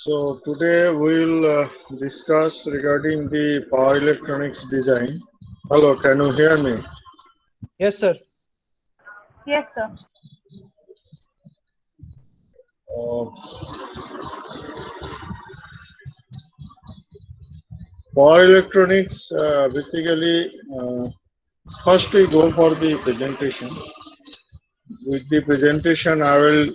So today we'll discuss regarding the power electronics design. Hello, can you hear me? Yes, sir. Yes, sir. Uh, Power electronics basically first we go for the presentation. With the presentation, I will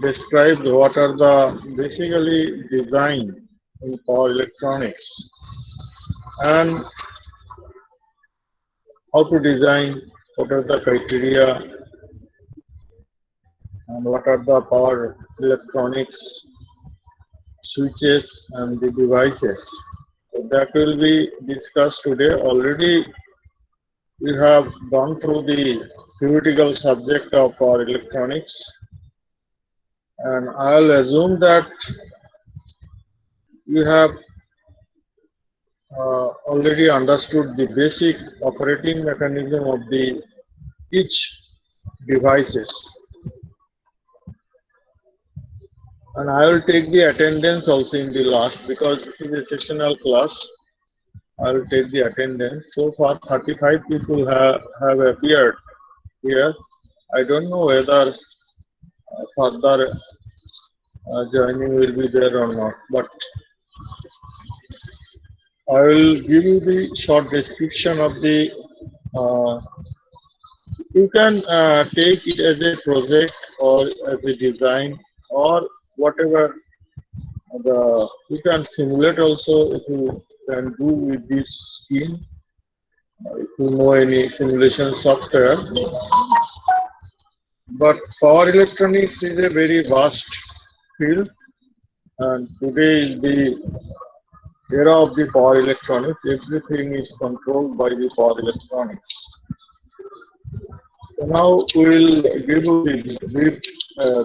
describe what are the basically design in power electronics and how to design, what are the criteria, and what are the power electronics switches and the devices. So that will be discussed today. Already we have gone through the theoretical subject of power electronics, and I'll assume that you have already understood the basic operating mechanism of the each devices. And I will take the attendance also in the last because this is a sectional class. I will take the attendance. So far 35 people have appeared here. I don't know whether further joining will be there or not, but I will give you the short description of the you can take it as a project or as a design or whatever you can simulate also if you can do with this scheme if you know any simulation software. But power electronics is a very vast field, and today is the era of the power electronics. Everything is controlled by the power electronics. So now we will give you the brief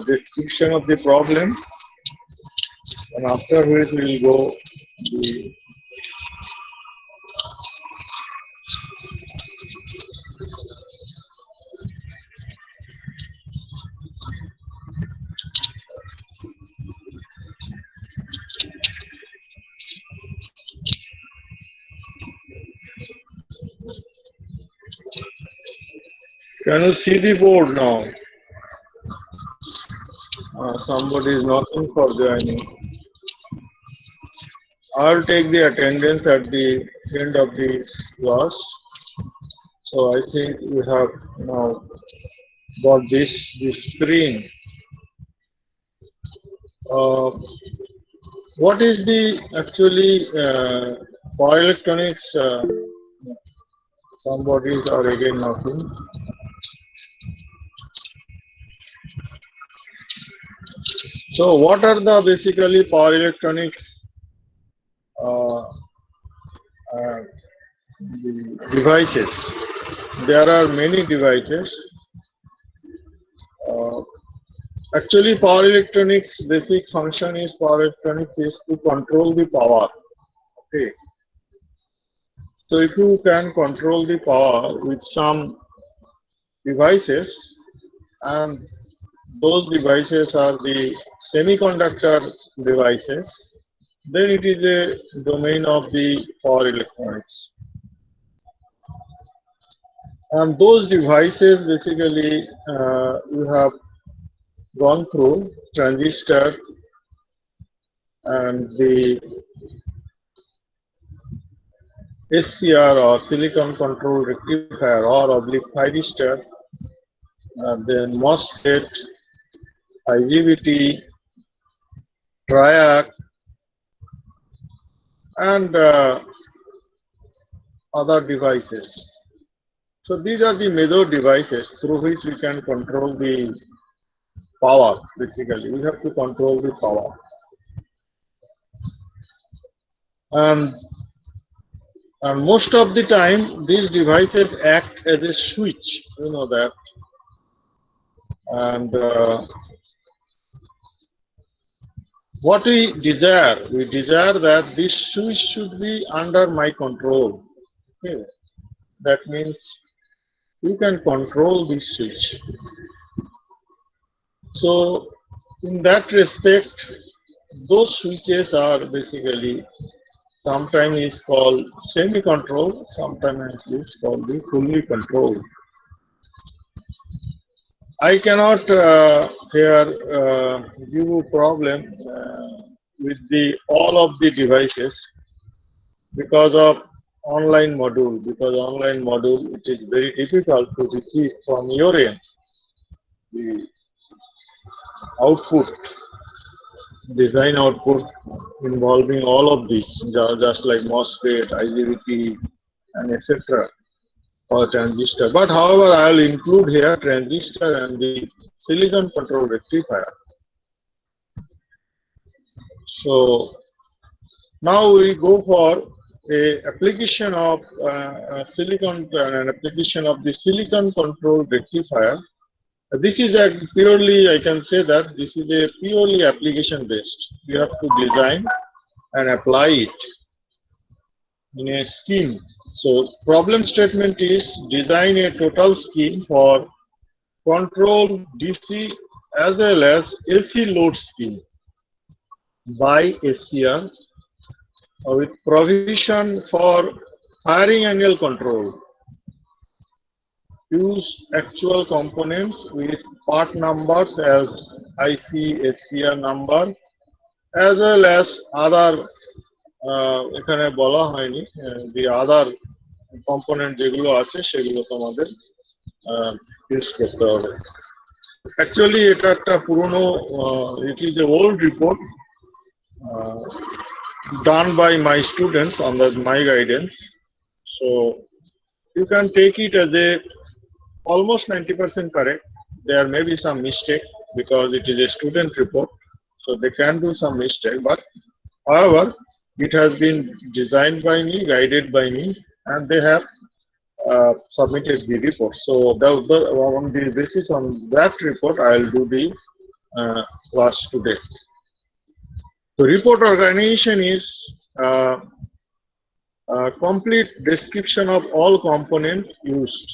description of the problem, and after which we will go the Can you see the board now? Somebody is knocking for joining. I'll take the attendance at the end of this class. So I think we have now got this screen. What is the actually power electronics? Somebody are again knocking. So what are the basically power electronics the devices? There are many devices. Actually, power electronics basic function is power electronics is to control the power. Okay. So if you can control the power with some devices, and those devices are the semiconductor devices, then it is a domain of the power electronics. And those devices basically you have gone through transistor and the SCR or silicon control rectifier or oblique thyristor, then MOSFET, IGBT, triac, and other devices. So these are the major devices through which we can control the power. Basically, we have to control the power. And most of the time, these devices act as a switch. You know that. And what we desire that this switch should be under my control. Okay. That means you can control this switch. So in that respect, those switches are basically sometimes is called semi-controlled, sometimes is called the fully controlled. I cannot here give you problem with the all of the devices because of online module. Because online module, it is very difficult to receive from your end the output, design output involving all of these, just like MOSFET, IGBT, and etc. or transistor. But however, I will include here transistor and the silicon control rectifier. So now we go for a application of silicon, an application of the silicon control rectifier. This is a purely, I can say that this is a purely application based. You have to design and apply it in a scheme. So problem statement is design a total scheme for control DC as well as AC load scheme by SCR with provision for firing angle control. Use actual components with part numbers as IC SCR number as well as other এখানে বলা হয়নি the other component যেগুলো আছে সেগুলো তোমাদের use করতে হবে। Actually এটা একটা পুরনো it is a old report done by my students under my guidance, so you can take it as a almost 90% correct. There may be some mistake because it is a student report, so they can do some mistake, but however it has been designed by me, guided by me, and they have submitted the report. So on the basis on that report I will do the class today. So report organization is complete description of all components used.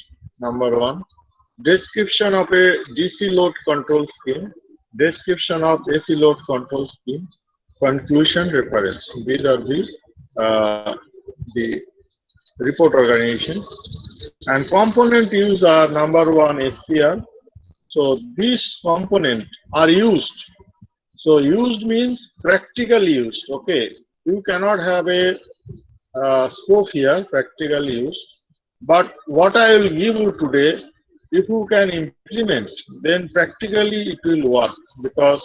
Number one, description of a DC load control scheme, description of AC load control scheme, conclusion, reference. These are the report organization. And component use are number one SCR. So these components are used. So used means practically used. Okay, you cannot have a scope here, practically used. But what I will give you today, if you can implement, then practically it will work, because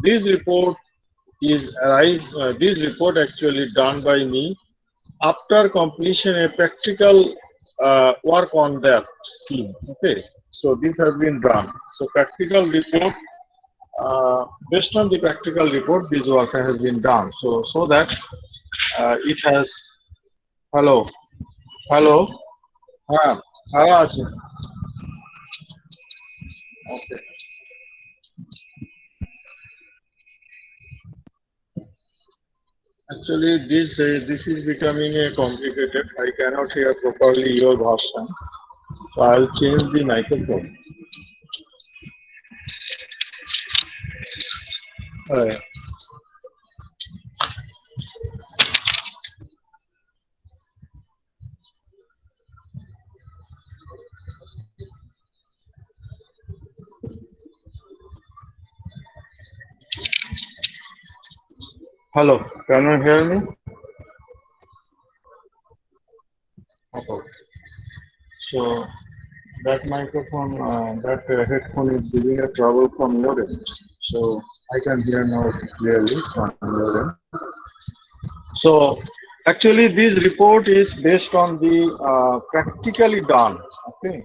this report is this report actually done by me after completion a practical work on that scheme. Okay, so this has been done. So practical report, based on the practical report, this work has been done. So that it has. Hello. Okay. Actually, this is becoming a complicated. I cannot hear properly your version, so I'll change the microphone. Hello, can you hear me? Okay. So that microphone, that headphone is giving a trouble from your end. So I can hear now clearly from your end. So actually this report is based on the practically done. Okay.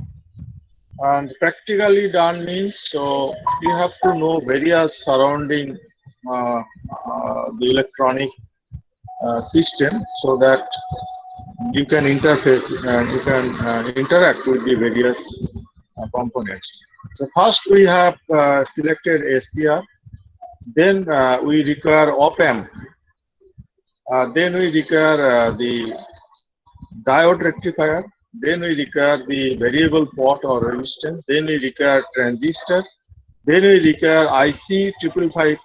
And practically done means, so you have to know various surrounding the electronic system, so that you can interface and you can interact with the various components. So first we have selected SCR, then we require op-amp, then we require the diode rectifier, then we require the variable pot or resistance, then we require transistor, then we require IC 555,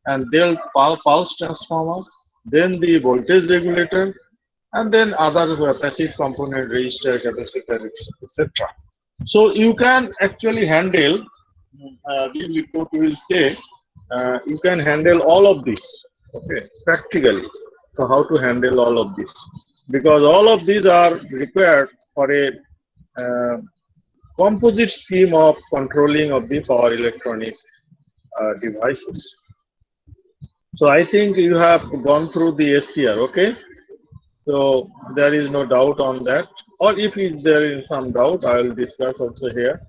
and then pulse transformer, then the voltage regulator, and then other passive component, resistor, capacitor, etc. So you can actually handle, this report will say, you can handle all of this, okay, practically. So how to handle all of this? Because all of these are required for a composite scheme of controlling of the power electronic devices. So I think you have gone through the SCR, okay? So there is no doubt on that. Or if there is some doubt, I will discuss also here.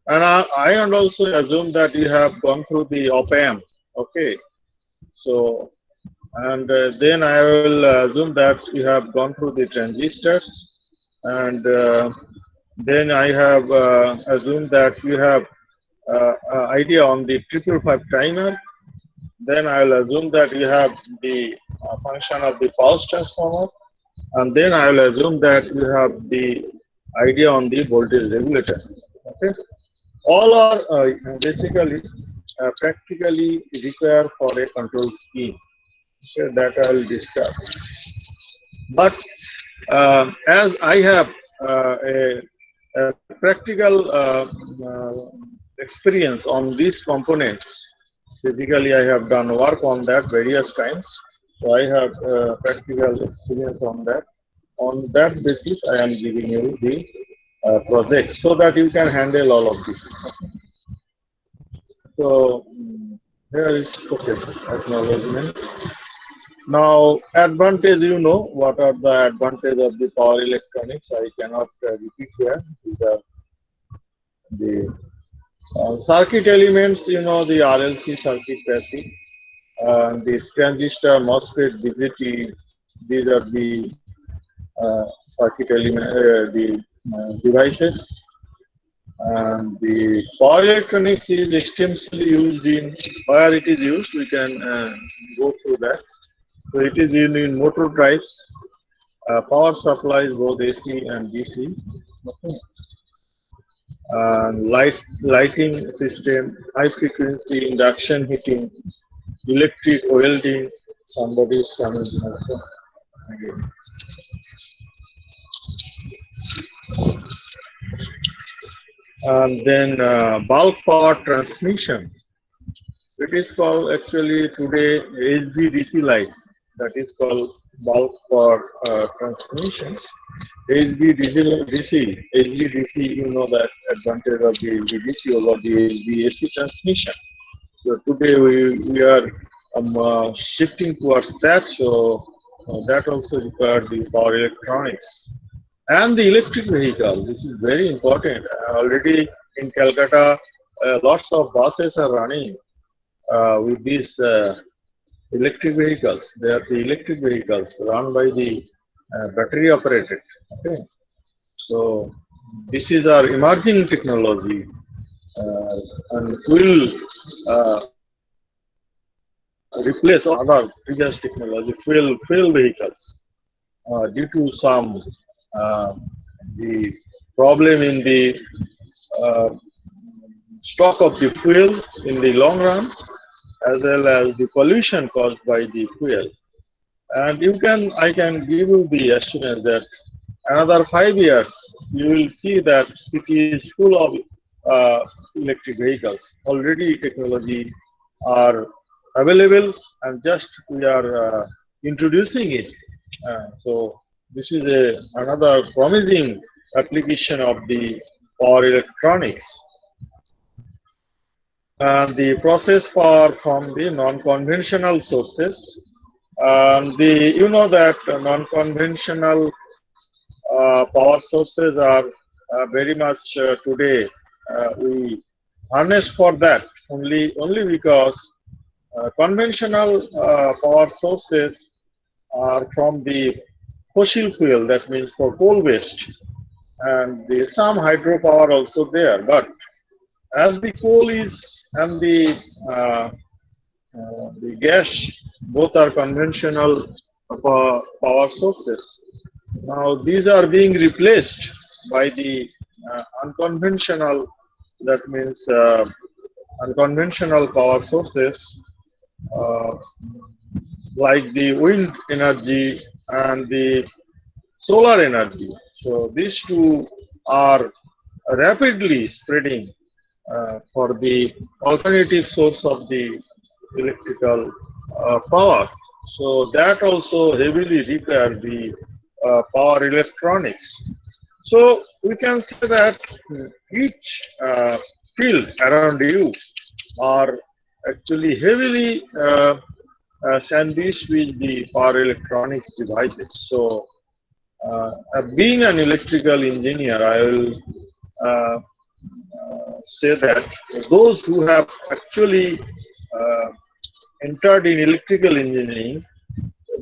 And I also assume that you have gone through the op-amp, okay? So, and then I will assume that you have gone through the transistors, and then I have assumed that you have idea on the 555 timer. Then I will assume that you have the function of the pulse transformer, and then I will assume that you have the idea on the voltage regulator. Okay, all are basically practically required for a control scheme. Okay, that I will discuss. But as I have a practical experience on these components, basically I have done work on that various times. So I have practical experience on that. On that basis, I am giving you the project so that you can handle all of this. So here is okay, acknowledgement. Now, advantage, you know, what are the advantage of the power electronics? I cannot repeat here. These are the circuit elements, you know, the RLC circuit passive, the transistor, MOSFET, BJT, these are the circuit element, the devices. And the power electronics is extensively used in, where it is used, we can go through that. So it is in motor drives, power supplies, both AC and DC. Okay. Lighting system, high frequency induction heating, electric welding. Somebody is coming again. And then bulk power transmission. It is called actually today HVDC light. That is called bulk power transmission. HVDC, you know that advantage of the HVDC over the HVAC transmission. So today we are shifting towards that. So that also requires the power electronics. And the electric vehicle, this is very important. Already in Calcutta, lots of buses are running with these electric vehicles. They are the electric vehicles run by the battery operated. Okay, so this is our emerging technology, and will replace other previous technology, fuel vehicles, due to some the problem in the stock of the fuel in the long run, as well as the pollution caused by the fuel. And I can give you the estimate that another 5 years, you will see that city is full of electric vehicles. Already technology are available, and just we are introducing it. So this is another promising application of the power electronics. And the process power from the non-conventional sources. You know that non-conventional power sources are very much today we harness for that only because conventional power sources are from the fossil fuel, that means for coal based, and some hydropower also there. But as the coal is and the gas, both are conventional power sources. Now these are being replaced by the unconventional, that means unconventional power sources, uh, like the wind energy and the solar energy. So these two are rapidly spreading for the alternative source of the electrical power. So that also heavily require the power electronics. So we can say that each field around you are actually heavily sandwiched with the power electronics devices. So being an electrical engineer, I will say that those who have actually entered in electrical engineering,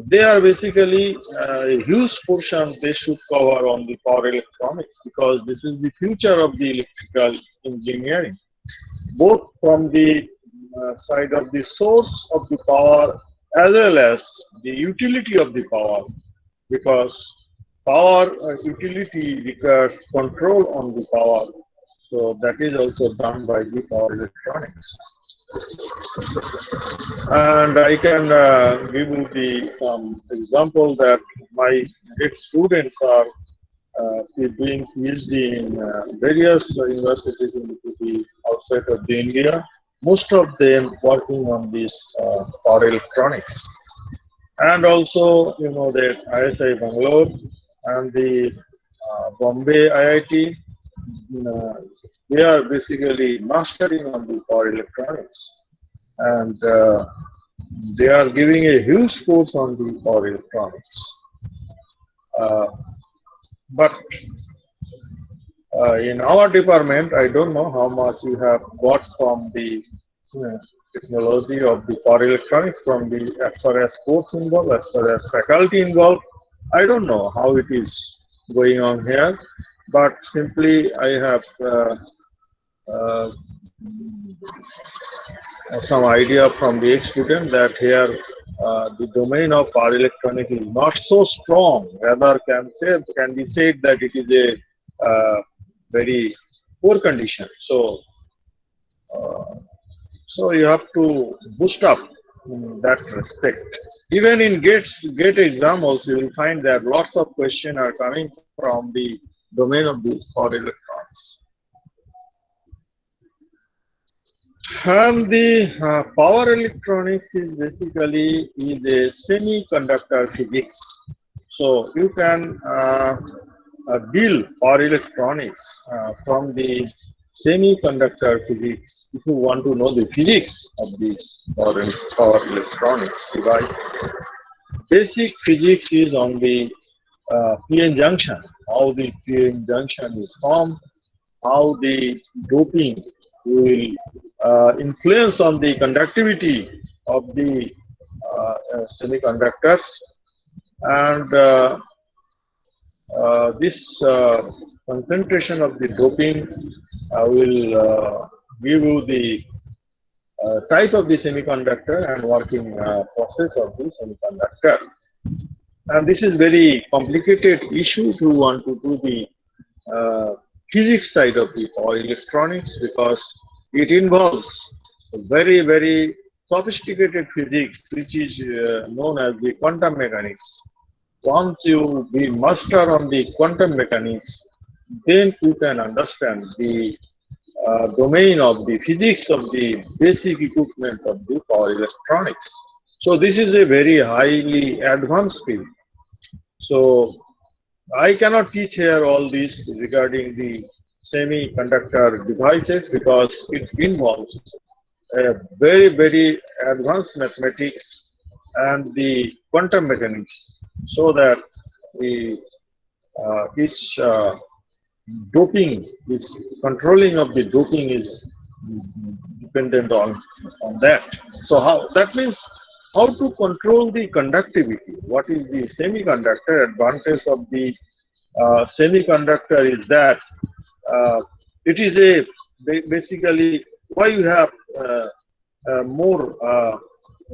they are basically a huge portion they should cover on the power electronics, because this is the future of the electrical engineering, both from the side of the source of the power as well as the utility of the power, because power utility requires control on the power. So that is also done by the power electronics. And I can give you some example that my ex-students are doing PhD in various universities in the outside of the India. Most of them working on this power electronics. And also, you know, that ISI Bangalore and the Bombay IIT, they are basically mastering on the power electronics, and they are giving a huge force on the power electronics. But in our department, I don't know how much you have got from the technology of the power electronics, from the as far as course involved, as far as faculty involved. I don't know how it is going on here, but simply I have uh, some idea from the ex-student that here the domain of power electronics is not so strong. Rather, can be said that it is a very poor condition. So, so you have to boost up in that respect. Even in GATE exam also, you will find that lots of questions are coming from the domain of the power electronics. And the power electronics is basically a semiconductor physics. So you can build power electronics from the semiconductor physics if you want to know the physics of this power electronics device. Basic physics is on the PN junction, how the PN junction is formed, how the doping will influence on the conductivity of the semiconductors, and this concentration of the doping will give you the type of the semiconductor and working process of the semiconductor. And this is very complicated issue if you want to do the physics side of the power electronics, because it involves very, very sophisticated physics, which is known as the quantum mechanics. Once you be master on the quantum mechanics, then you can understand the domain of the physics of the basic equipment of the power electronics. So this is a very highly advanced field. So I cannot teach here all this regarding the semiconductor devices, because it involves very, very advanced mathematics and the quantum mechanics, so that the doping, this controlling of the doping is dependent on that. So how that means how to control the conductivity. What is the semiconductor? Advantage of the semiconductor is that it is a basically why you have more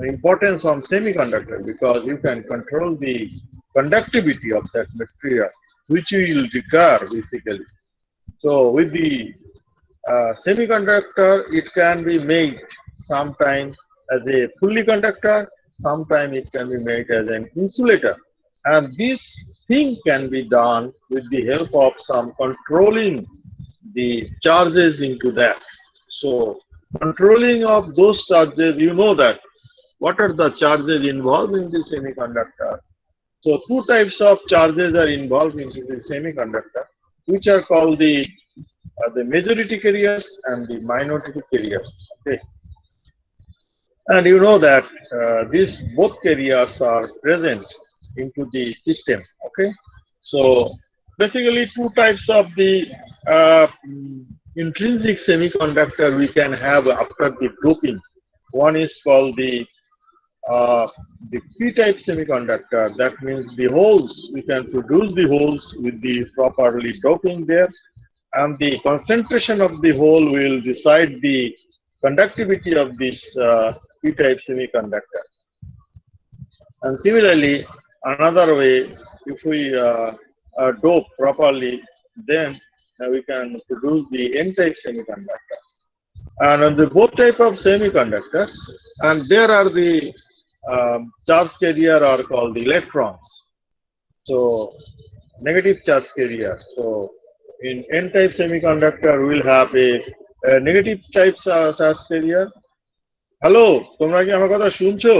importance on semiconductor, because you can control the conductivity of that material, which you will require basically. So with the semiconductor, it can be made sometime as a fully conductor, sometimes it can be made as an insulator. And this thing can be done with the help of some controlling the charges into that. So controlling of those charges, you know that what are the charges involved in the semiconductor. So two types of charges are involved in the semiconductor, which are called the majority carriers and the minority carriers. Okay. And you know that these both carriers are present into the system. Okay. So basically two types of the intrinsic semiconductor we can have after the doping. One is called the P-type semiconductor. That means the holes, we can produce the holes with the properly doping there, and the concentration of the hole will decide the conductivity of this P-type semiconductor. And similarly, another way, if we dope properly, then we can produce the N-type semiconductor. And on the both type of semiconductors, and there are the charge carrier are called the electrons. So negative charge carrier. So in N-type semiconductor, we will have a negative type charge carrier. Hello, তোমরা কি আমার কথা শুনছো?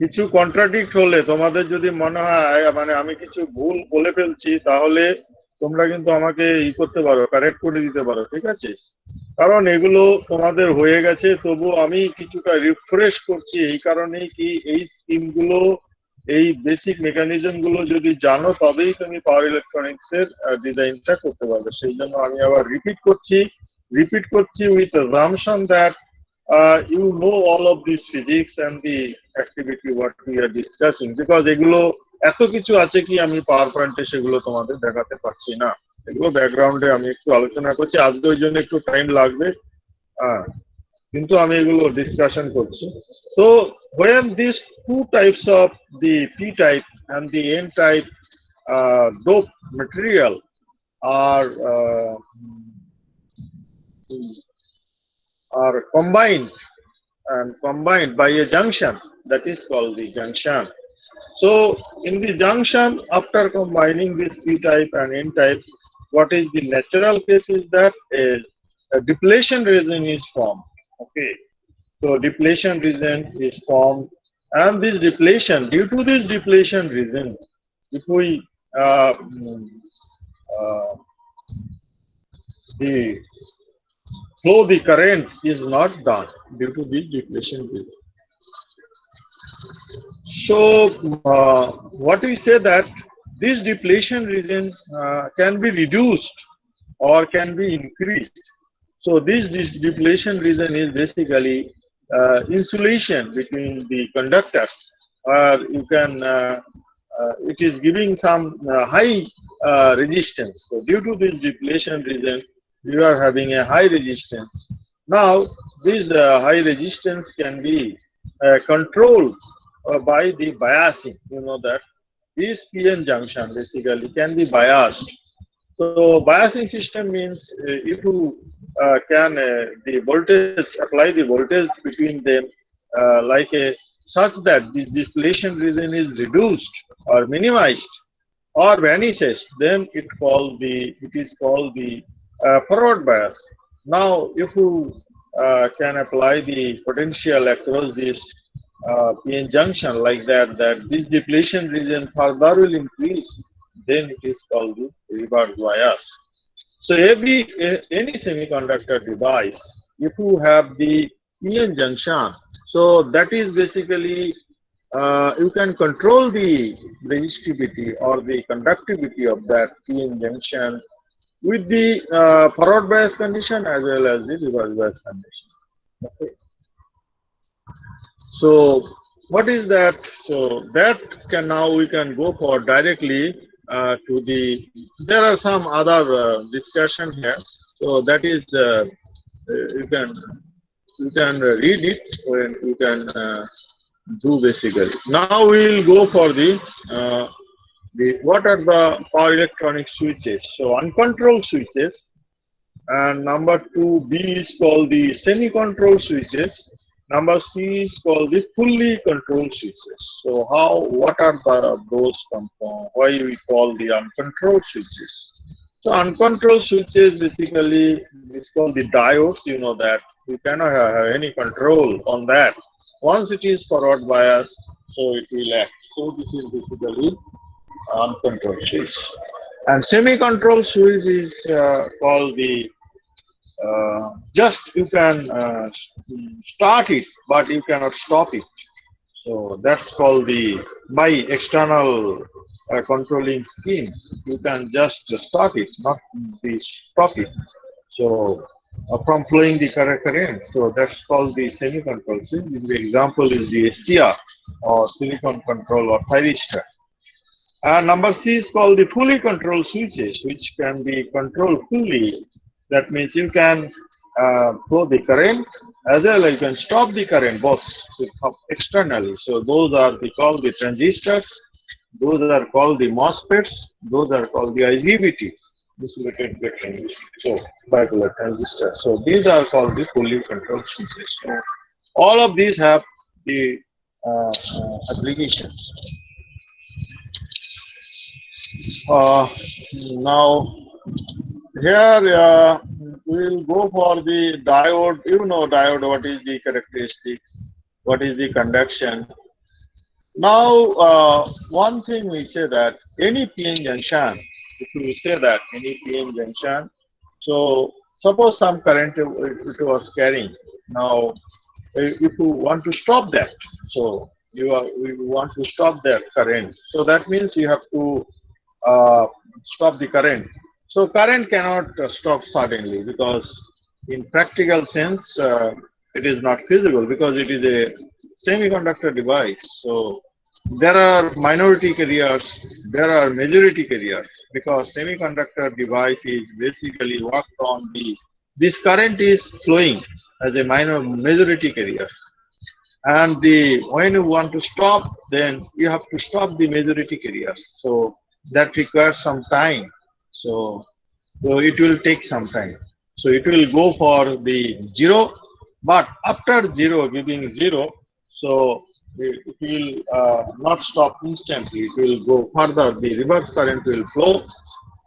কিছু contradict হলে তোমাদের যদি মনে হয় মানে আমি কিছু ভুল বলে ফেলছি, তাহলে তোমরা কিন্তু আমাকে করতে পারো, কারেক্ট করে দিতে পারো, ঠিক আছে? কারণ এগুলো তোমাদের হয়ে গেছে, তবু আমি কিছুটা রিফ্রেশ করছি এই কারণেই কি এই স্কিমগুলো, এই বেসিক মেকানিজম গুলো যদি জানো তবেই তুমি পাওয়ার ইলেকট্রনিক্স এর ডিজাইনটা করতে পারবে। সেই জন্য আমি আবার রিপিট করছি with assumption that you know all of this physics and the activity what we are discussing, because এগুলো এত কিছু আছে কি আমি পাওয়ার পয়েন্টে সেগুলো তোমাদের দেখাতে পারছি না, এগুলো ব্যাকগ্রাউন্ডে আমি একটু আলোচনা করছি, আজকে ওই জন্য একটু টাইম লাগবে, কিন্তু আমি এগুলো ডিসকাশন করছি। So when these two types of the P type and the N type dope material are combined by a junction, that is called the junction. So in the junction, after combining this P type and N type, what is the natural case is that a depletion region is formed. Okay, so depletion region is formed, and this depletion, due to this depletion region, if we the current is not done due to the depletion region. So what we say that this depletion region can be reduced or can be increased. So this depletion region is basically insulation between the conductors. You can it is giving some high resistance. So due to this depletion region, you are having a high resistance. Now this high resistance can be controlled by the biasing. You know that this PN junction basically can be biased. So biasing system means if you can the voltage, apply the voltage between them like a such that this depletion region is reduced or minimized or vanishes, then it is called the forward bias. Now if you can apply the potential across this PN junction like that this depletion region further will increase, then it is called the reverse bias. So any semiconductor device, if you have the PN junction, so that is basically you can control the resistivity or the conductivity of that PN junction with the forward bias condition as well as the reverse bias condition. Okay. So what is that? So that can now we can go for directly to the. There are some other discussion here. So that is you can read it and you can do basically. Now we will go for the what are the power electronic switches. So uncontrolled switches. And number 2B is called the semi-controlled switches. Number C is called the fully controlled switches. So what are those compounds? Why we call the uncontrolled switches? So uncontrolled switches basically is called the diodes. You know that you cannot have any control on that. Once it is forward bias, so it will act. So this is basically uncontrolled switch. And semi-controlled switch is called the just you can start it, but you cannot stop it. So that's called the by external controlling scheme. You can just start it, not the stop it. So from flowing the current. So that's called the semi-controlled switch. The example is the SCR or silicon control or thyristor. Number C is called the fully controlled switches, which can be controlled fully. That means you can flow the current as well as you can stop the current both externally. So those are called the transistors, those are called the MOSFETs, those are called the IGBT. This is so bipolar transistor. So these are called the fully controlled switches. So all of these have the applications. Now here we will go for the diode. You know diode, what is the characteristics, what is the conduction. Now one thing we say that any PN junction, if you say that any PN junction, so suppose some current it was carrying. Now if you want to stop that, so you want to stop that current, so that means you have to stop the current. So current cannot stop suddenly, because in practical sense it is not feasible, because it is a semiconductor device. So there are minority carriers, there are majority carriers, because semiconductor device is basically worked on this current is flowing as a majority carrier. And when you want to stop, then you have to stop the majority carriers. So that requires some time. So it will take some time. So it will go for the 0, but after 0, giving 0, so it will not stop instantly. It will go further. The reverse current will flow,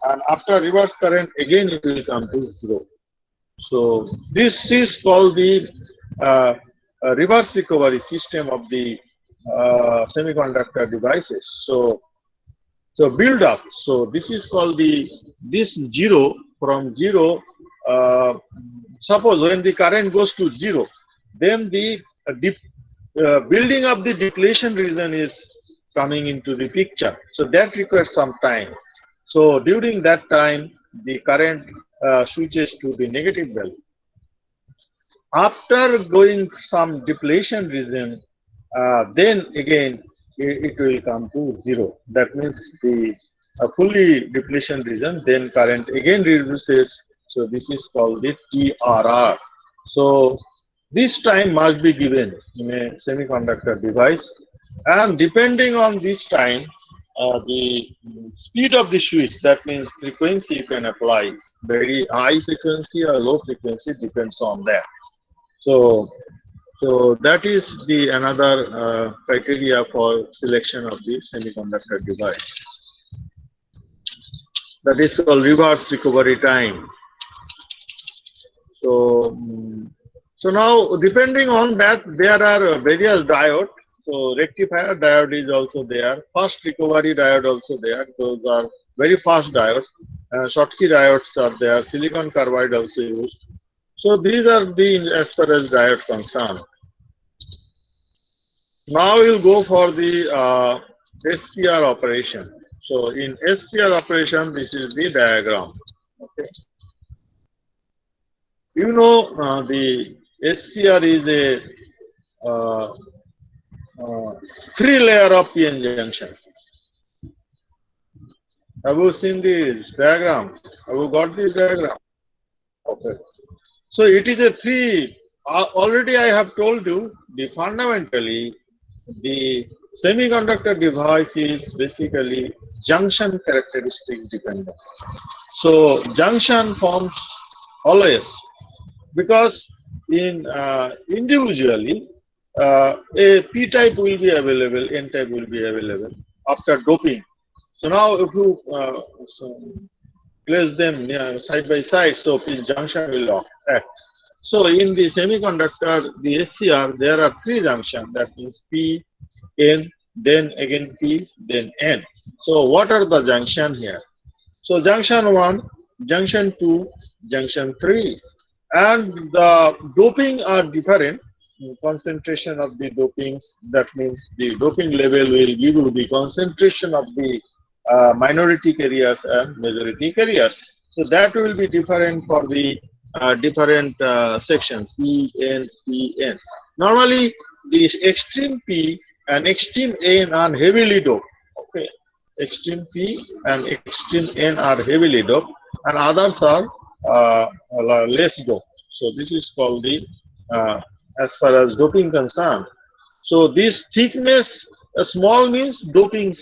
and after reverse current, again it will come to 0. So this is called the reverse recovery system of the semiconductor devices. So build up. So this is called this 0, from 0. Suppose when the current goes to 0, then the building up the depletion region is coming into the picture. So that requires some time. So during that time, the current switches to the negative value. After going some depletion region, then again it will come to 0. That means the fully depletion region, then current again reduces. So this is called the TRR. So this time must be given in a semiconductor device, and depending on this time, the speed of the switch, that means frequency you can apply, very high frequency or low frequency, depends on that. So that is the another criteria for selection of the semiconductor device. That is called reverse recovery time. So now depending on that, there are various diodes. So rectifier diode is also there. Fast recovery diode also there. Those are very fast diodes. Schottky diodes are there. Silicon carbide also used. So these are as far as diode concerned. Now we'll go for the SCR operation. So in SCR operation, this is the diagram. Okay. You know the SCR is a 3-layer of PN junction. Have you seen this diagram? Have you got this diagram? Okay. So it is a 3. Already I have told you, fundamentally the semiconductor device is basically junction characteristics dependent. So junction forms always, because in individually a p type will be available, n type will be available after doping. So now if you place them side by side, so p junction will act. So in the semiconductor, the SCR, there are three junctions, that means P, N, then again P, then N. So what are the junction here? So junction 1, junction 2, junction 3, and the doping are different. Concentration of the dopings, that means the doping level will give you the concentration of the minority carriers and majority carriers. So that will be different for the different sections, P, N, P, N. Normally, the extreme P and extreme N are heavily doped. Okay, extreme P and extreme N are heavily doped, and others are less doped. So this is called the as far as doping concerned. So this thickness, small means doping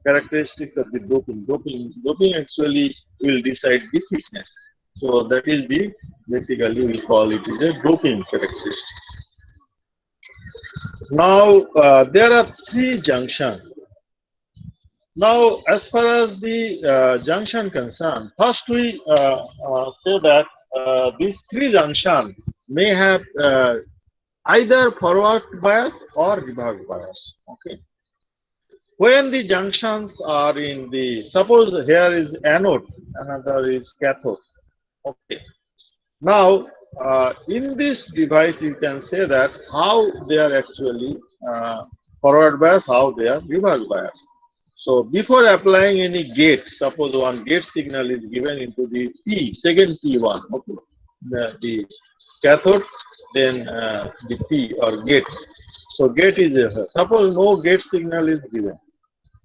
characteristics of the doping. Doping actually will decide the thickness. So that is the basically we call it is a doping characteristic. Now there are three junctions. Now as far as the junction concerned, first we say that these three junctions may have either forward bias or reverse bias. Okay. When the junctions are in the, suppose here is anode, another is cathode. Okay. Now, in this device, you can say that how they are actually forward bias, how they are reverse bias. So, before applying any gate, suppose one gate signal is given into the P, second P1, okay, the cathode, then the P or gate. So, gate is suppose no gate signal is given.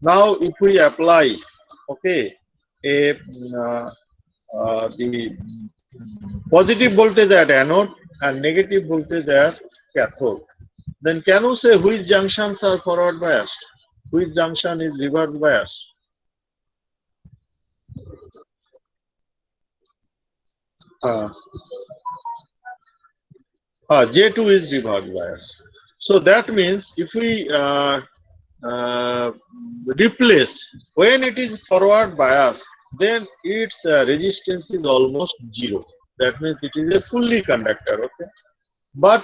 Now, if we apply, okay, the positive voltage at anode and negative voltage at cathode, then can you say which junctions are forward biased, which junction is reverse biased? J2 is reverse bias. So that means if we replace, when it is forward bias, then its resistance is almost zero. That means it is a fully conductor. Okay, but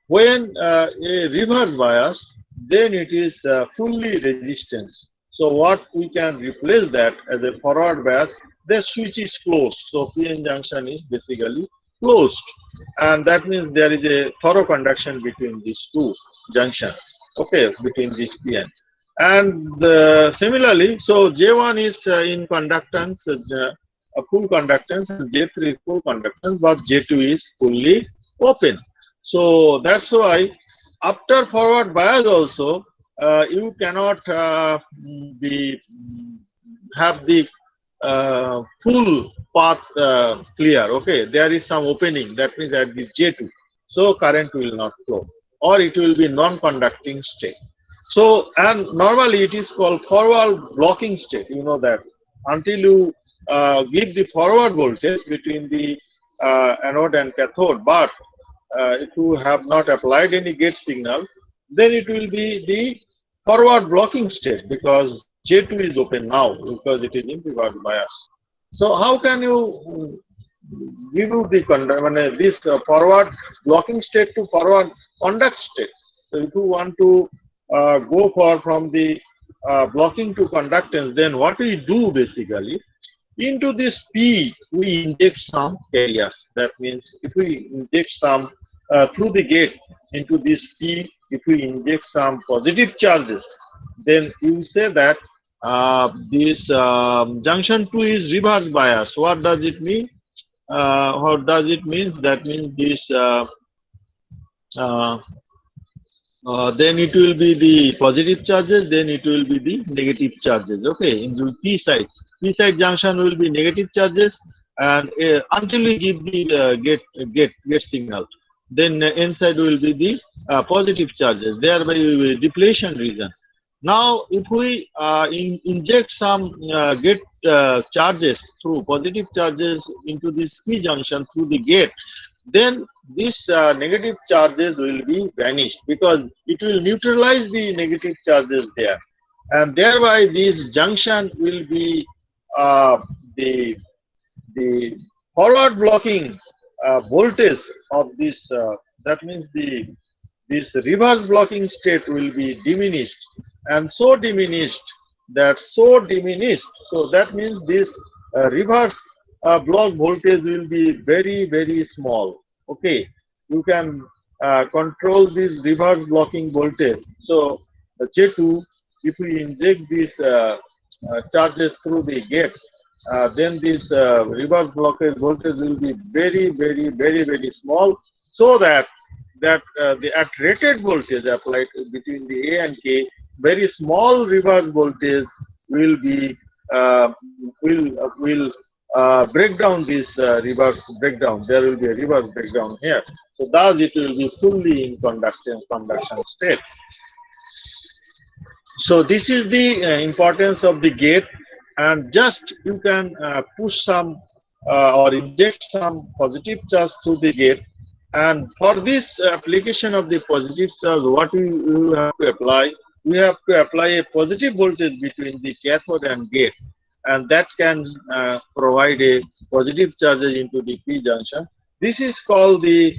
when a reverse bias, then it is fully resistance. So what we can replace that as a forward bias, the switch is closed. So PN junction is basically closed, and that means there is a thorough conduction between these two junctions. Okay, between this PN. And similarly, so J1 is in conductance, full conductance, and J3 is full conductance, but J2 is fully open. So that's why after forward bias also, you cannot have the full path clear. Okay, there is some opening, that means at the J2, so current will not flow, or it will be non-conducting state. So, and normally it is called forward blocking state. You know that until you give the forward voltage between the anode and cathode, but if you have not applied any gate signal, then it will be the forward blocking state, because J2 is open now because it is in reverse bias. So how can you give you the this forward blocking state to forward conduct state? So if you want to go from the blocking to conductance, then what we do basically, into this P we inject some carriers. That means if we inject some through the gate into this P, if we inject some positive charges, then you say that this junction 2 is reverse bias. What does it mean? What does it mean? That means this then it will be the positive charges, then it will be the negative charges. Okay, in the P side junction will be negative charges, and until we give the gate signal, then N side will be the positive charges. Thereby depletion region. Now, if we inject some gate charges through positive charges into this P junction through the gate, then these negative charges will be vanished because it will neutralize the negative charges there, and thereby this junction will be uh, the the forward blocking voltage of this. That means this reverse blocking state will be diminished, and so diminished. So that means this reverse block voltage will be very small. Okay, you can control this reverse blocking voltage. So J2, if we inject these charges through the gate, then this reverse blockage voltage will be very small, so that the at rated voltage applied between the A and K, very small reverse voltage will be will break down this reverse breakdown. There will be a reverse breakdown here. So thus it will be fully in conduction state. So this is the importance of the gate, and just you can push some or inject some positive charge through the gate, and for this application of the positive charge, what you have to apply? We have to apply a positive voltage between the cathode and gate, and that can provide a positive charges into the P junction. This is called the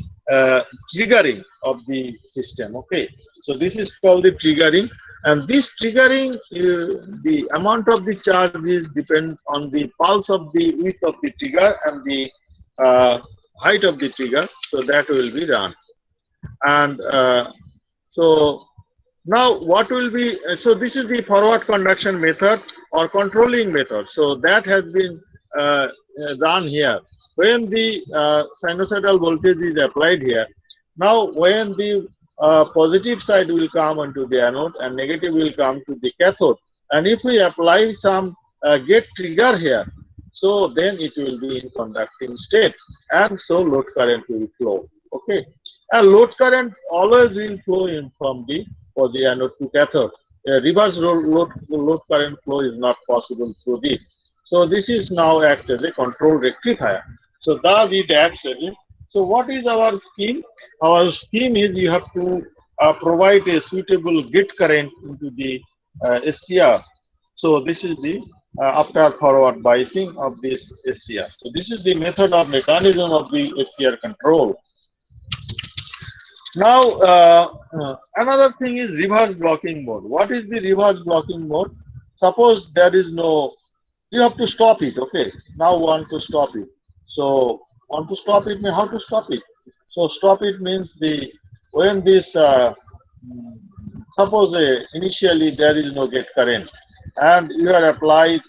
triggering of the system. Okay, so this is called the triggering, and this triggering, the amount of the charge is depends on the pulse of the width of the trigger and the height of the trigger. So that will be run, and so now what will be, so this is the forward conduction method or controlling method. So that has been done here. When the sinusoidal voltage is applied here, now when the positive side will come onto the anode and negative will come to the cathode, and if we apply some gate trigger here, so then it will be in conducting state, and so load current will flow. Okay, and load current always will flow in from the anode to cathode. Reverse load current flow is not possible through this. So this is now act as a control rectifier. So thus it acts as a. So what is our scheme? Our scheme is you have to provide a suitable gate current into the SCR. So this is the after forward biasing of this SCR. So this is the method of mechanism of the SCR control. Now, another thing is reverse blocking mode. What is the reverse blocking mode? Suppose there is no, you have to stop it. Okay, now want to stop it. So want to stop it means how to stop it? So stop it means the when this suppose initially there is no gate current, and you have applied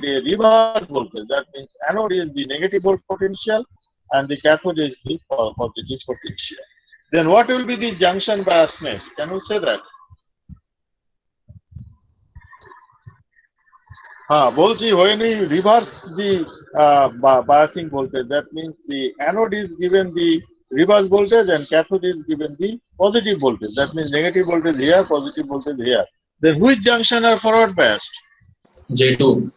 a reverse voltage. That means anode is the negative volt potential and the cathode is the positive potential. Then what will be the junction biasness? Can you say that? Bolji, when we reverse the biasing voltage, that means the anode is given the reverse voltage and cathode is given the positive voltage. That means negative voltage here, positive voltage here. Then which junction are forward biased? J2.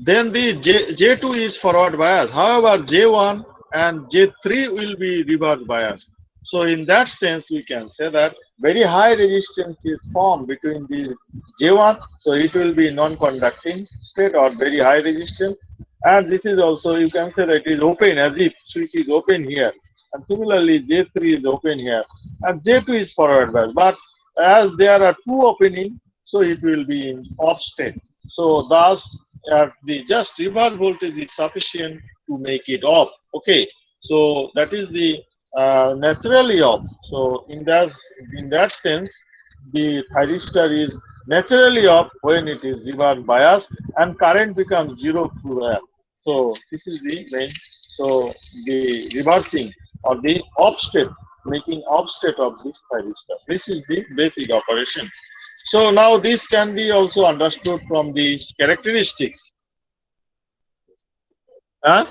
Then the J2 is forward bias. However, J1 and J3 will be reverse biased. So in that sense, we can say that very high resistance is formed between the J1. So it will be non-conducting state or very high resistance. And this is also, you can say that it is open, as if switch is open here. And similarly, J3 is open here. And J2 is forward bias. But as there are two openings, so it will be in off state. So thus, the just reverse voltage is sufficient to make it off. Okay, so that is the naturally off. So in that sense, the thyristor is naturally off when it is reverse biased, and current becomes zero through there. So this is the main. So the reversing or the off state, making off state of this thyristor. This is the basic operation. So now this can be also understood from these characteristics. Huh?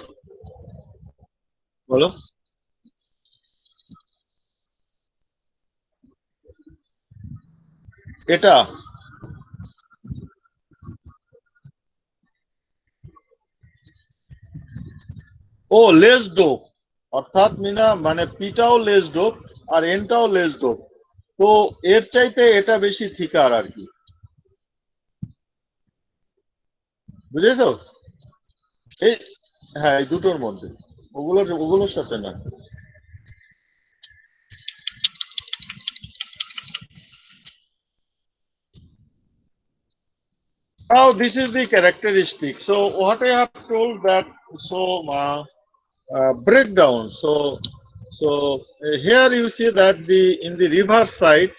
Hello? এটা ও less dope, অর্থাৎ মিনা মানে পিটাও less dope আর এনটাও less dope, তো এর চাইতে এটা বেশি থিকার আর কি, বুঝেছো? এই হ্যাঁ, এই দুটোর মধ্যে, ওগুলোর সাথে না। Now this is the characteristic. So what I have told that, so breakdown. So here you see that in the reverse side,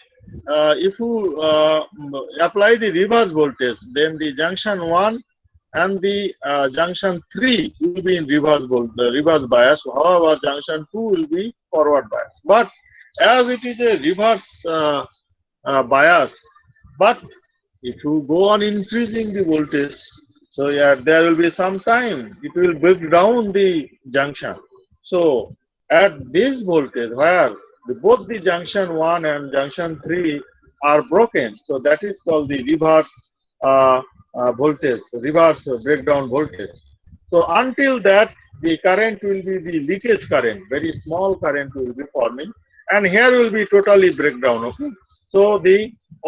if you apply the reverse voltage, then the junction 1 and the junction 3 will be in reverse bias. However, junction 2 will be forward bias. But as it is a reverse bias, but if you go on increasing the voltage, so yeah, there will be some time it will break down the junction. So at this voltage where both the junction 1 and junction 3 are broken, so that is called the reverse voltage, reverse breakdown voltage. So until that, the current will be the leakage current, very small current will be forming, and here will be totally breakdown. Okay, so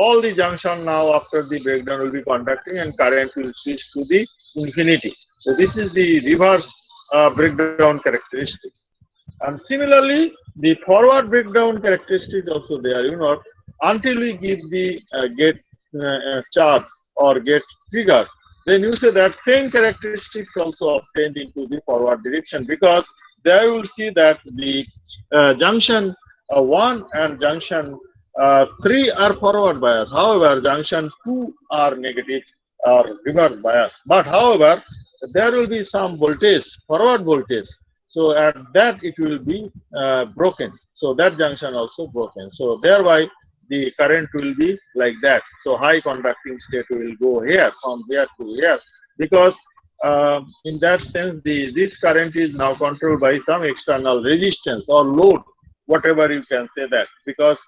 all the junction now after the breakdown will be conducting and current will switch to the infinity. So this is the reverse breakdown characteristics. And similarly, the forward breakdown characteristics also there, until we give the gate charge or gate trigger, then you say that same characteristics also obtained into the forward direction, because there you will see that the junction 1 and junction 3 are forward bias. However, junction 2 are negative or reverse bias. But however, there will be some voltage, forward voltage. So at that it will be broken. So that junction also broken. So thereby the current will be like that. So high conducting state will go here, from here to here, because in that sense this current is now controlled by some external resistance or load, whatever you can say that, because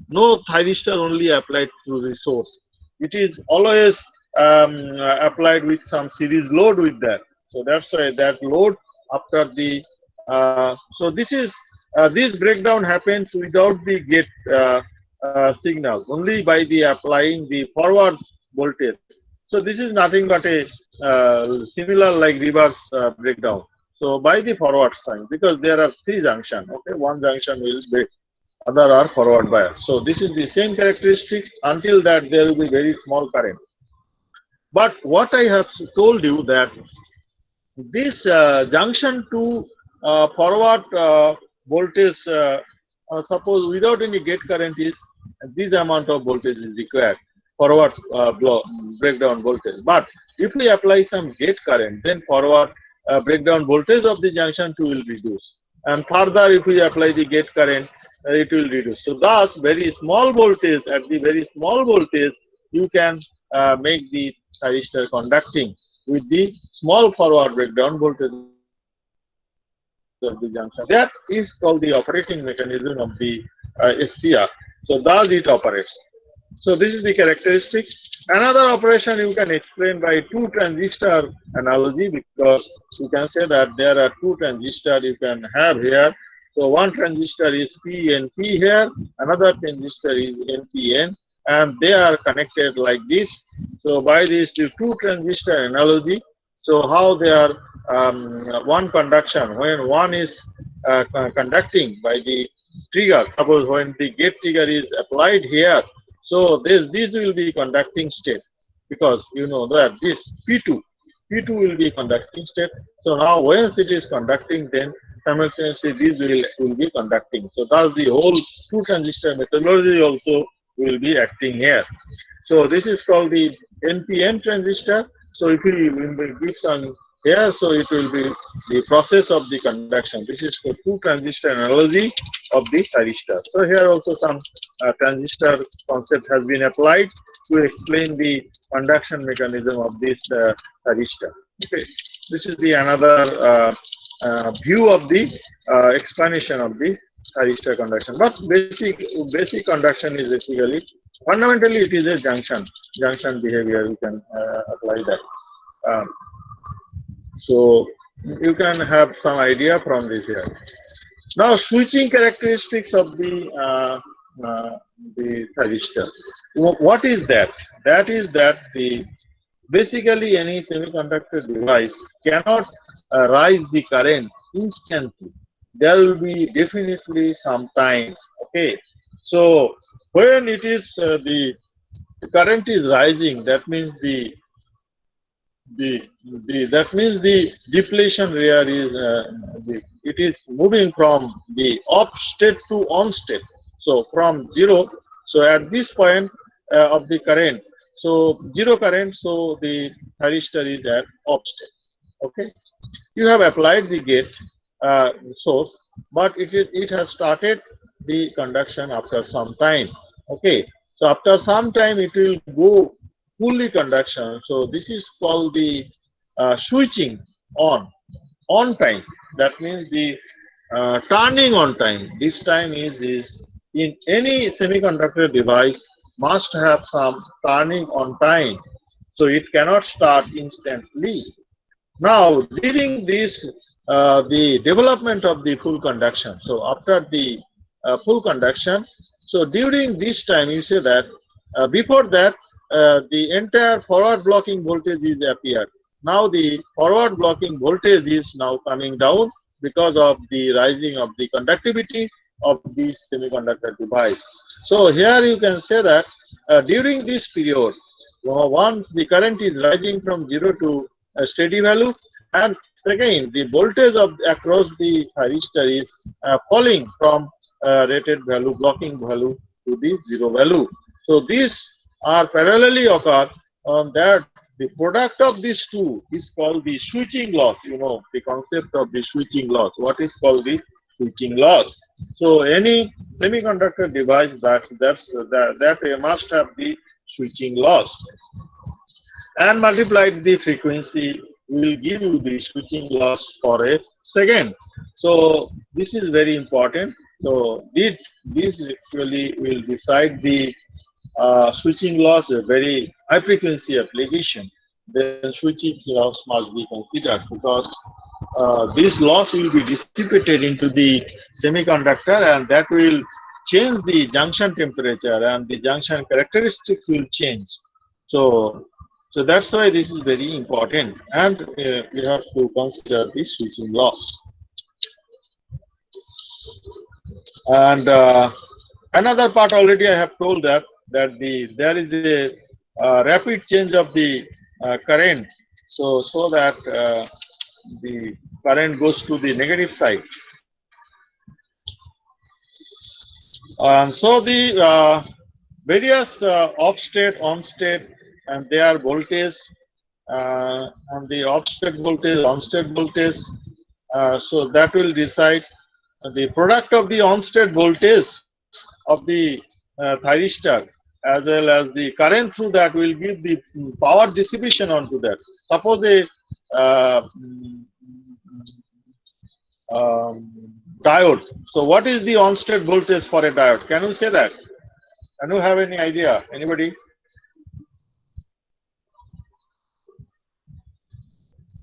no thyristor only applied through the source. It is always applied with some series load with that. So that's why that load after the so this breakdown happens without the gate signal, only by the applying the forward voltage. So this is nothing but a similar like reverse breakdown. So by the forward sign, because there are 3 junctions. Okay, one junction will break, other are forward bias. So this is the same characteristics. Until that, there will be very small current. But what I have told you that this junction to forward voltage, suppose without any gate current is this amount of voltage is required, forward breakdown voltage. But if we apply some gate current, then forward breakdown voltage of the junction 2 will reduce, and further if we apply the gate current, it will reduce. So thus very small voltage, at the very small voltage you can make the thyristor conducting with the small forward breakdown voltage of the junction. That is called the operating mechanism of the SCR. So thus it operates. So this is the characteristic. Another operation you can explain by 2 transistor analogy, because you can say that there are 2 transistors you can have here. So one transistor is PNP here, another transistor is NPN, and they are connected like this. So by this 2 transistor analogy, so how they are one conduction, when one is conducting by the trigger, suppose when the gate trigger is applied here, so this will be conducting state, because you know that this P2 will be conducting state. So now once it is conducting, then simultaneously these will be conducting. So thus the whole 2 transistor methodology also will be acting here. So this is called the NPN transistor. So if we give some here, so it will be the process of the conduction. This is for 2 transistor analogy of the thyristor. So here also some transistor concept has been applied to explain the conduction mechanism of this thyristor. Okay, this is the another view of the explanation of the thyristor conduction. But basic conduction is basically Fundamentally, it is a junction behavior. You can apply that. Um, so you can have some idea from this here. Now, switching characteristics of the thyristor. What is that? That is that the basically any semiconductor device cannot rise the current instantly. There will be definitely some time. Okay, so when it is the current is rising, that means the depletion here is it is moving from the off state to on state. So from zero, so at this point of the current, so zero current, so the thyristor is at off state. Okay, you have applied the gate source, but it has started the conduction after some time. Okay, so after some time it will go fully conduction. So this is called the switching on time. That means the turning on time. This time is in any semiconductor device must have some turning on time. So it cannot start instantly. Now during this the development of the full conduction. So after the full conduction, so during this time you say that before that the entire forward blocking voltage is appeared. Now the forward blocking voltage is now coming down because of the rising of the conductivity of this semiconductor device. So here you can say that during this period, once the current is rising from zero to a steady value, and second the voltage of across the thyristor is falling from rated value, blocking value to the zero value. So these are parallelly occur on that the product of these two is called the switching loss. You know the concept of the switching loss. What is called the switching loss? So any semiconductor device that must have the switching loss, and multiplied the frequency will give you the switching loss for a second. So this is very important. So this actually will decide the switching loss, a very high frequency application. Then switching loss must be considered because this loss will be dissipated into the semiconductor, and that will change the junction temperature, and the junction characteristics will change. So that's why this is very important, and we have to consider the switching loss. And another part already I have told that there is a rapid change of the current, so that the current goes to the negative side. So the various off state, on state, and their voltage, and the off state voltage, on state voltage. So that will decide the product of the on state voltage of the thyristor as well as the current through that will give the power distribution onto that. Suppose a diode. So what is the on state voltage for a diode? Can you say that? Can you have any idea? Anybody?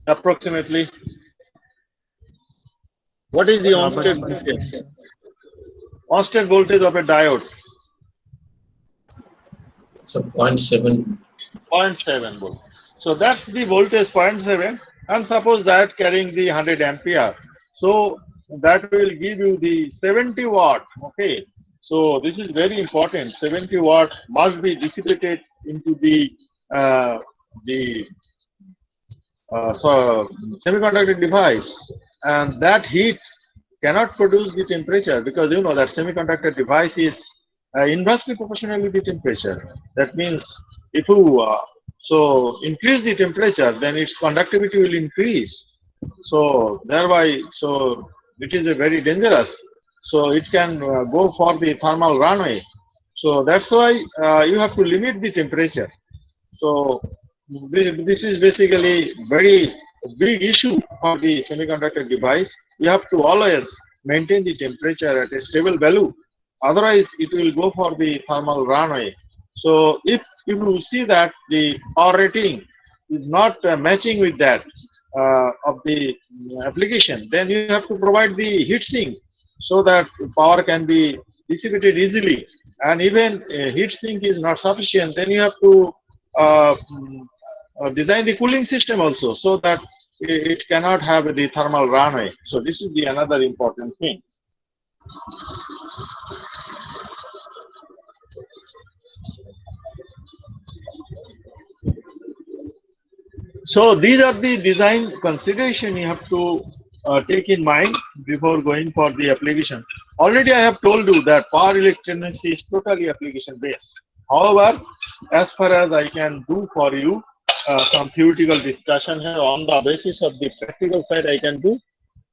Approximately. What is the on state voltage? On state voltage of a diode? So 0.7. 0.7 volt. So that's the voltage 0.7, and suppose that carrying the 100 ampere. So that will give you the 70 watt. Okay. So this is very important. 70 watt must be dissipated into the semiconductor device, and that heat cannot produce the temperature, because you know that semiconductor device is inversely proportional with the temperature. That means if you so increase the temperature, then its conductivity will increase. So thereby, so it is a very dangerous. So it can go for the thermal runaway. So that's why you have to limit the temperature. So this is basically very big issue for the semiconductor device. You have to always maintain the temperature at a stable value. Otherwise, it will go for the thermal runaway. So if you see that the power rating is not matching with that of the application, then you have to provide the heat sink so that power can be dissipated easily. And even heat sink is not sufficient, then you have to design the cooling system also so that it cannot have the thermal runaway. So this is the another important thing. So these are the design consideration you have to take in mind before going for the application. Already I have told you that power electronics is totally application based. However, as far as I can do for you some theoretical discussion here on the basis of the practical side I can do.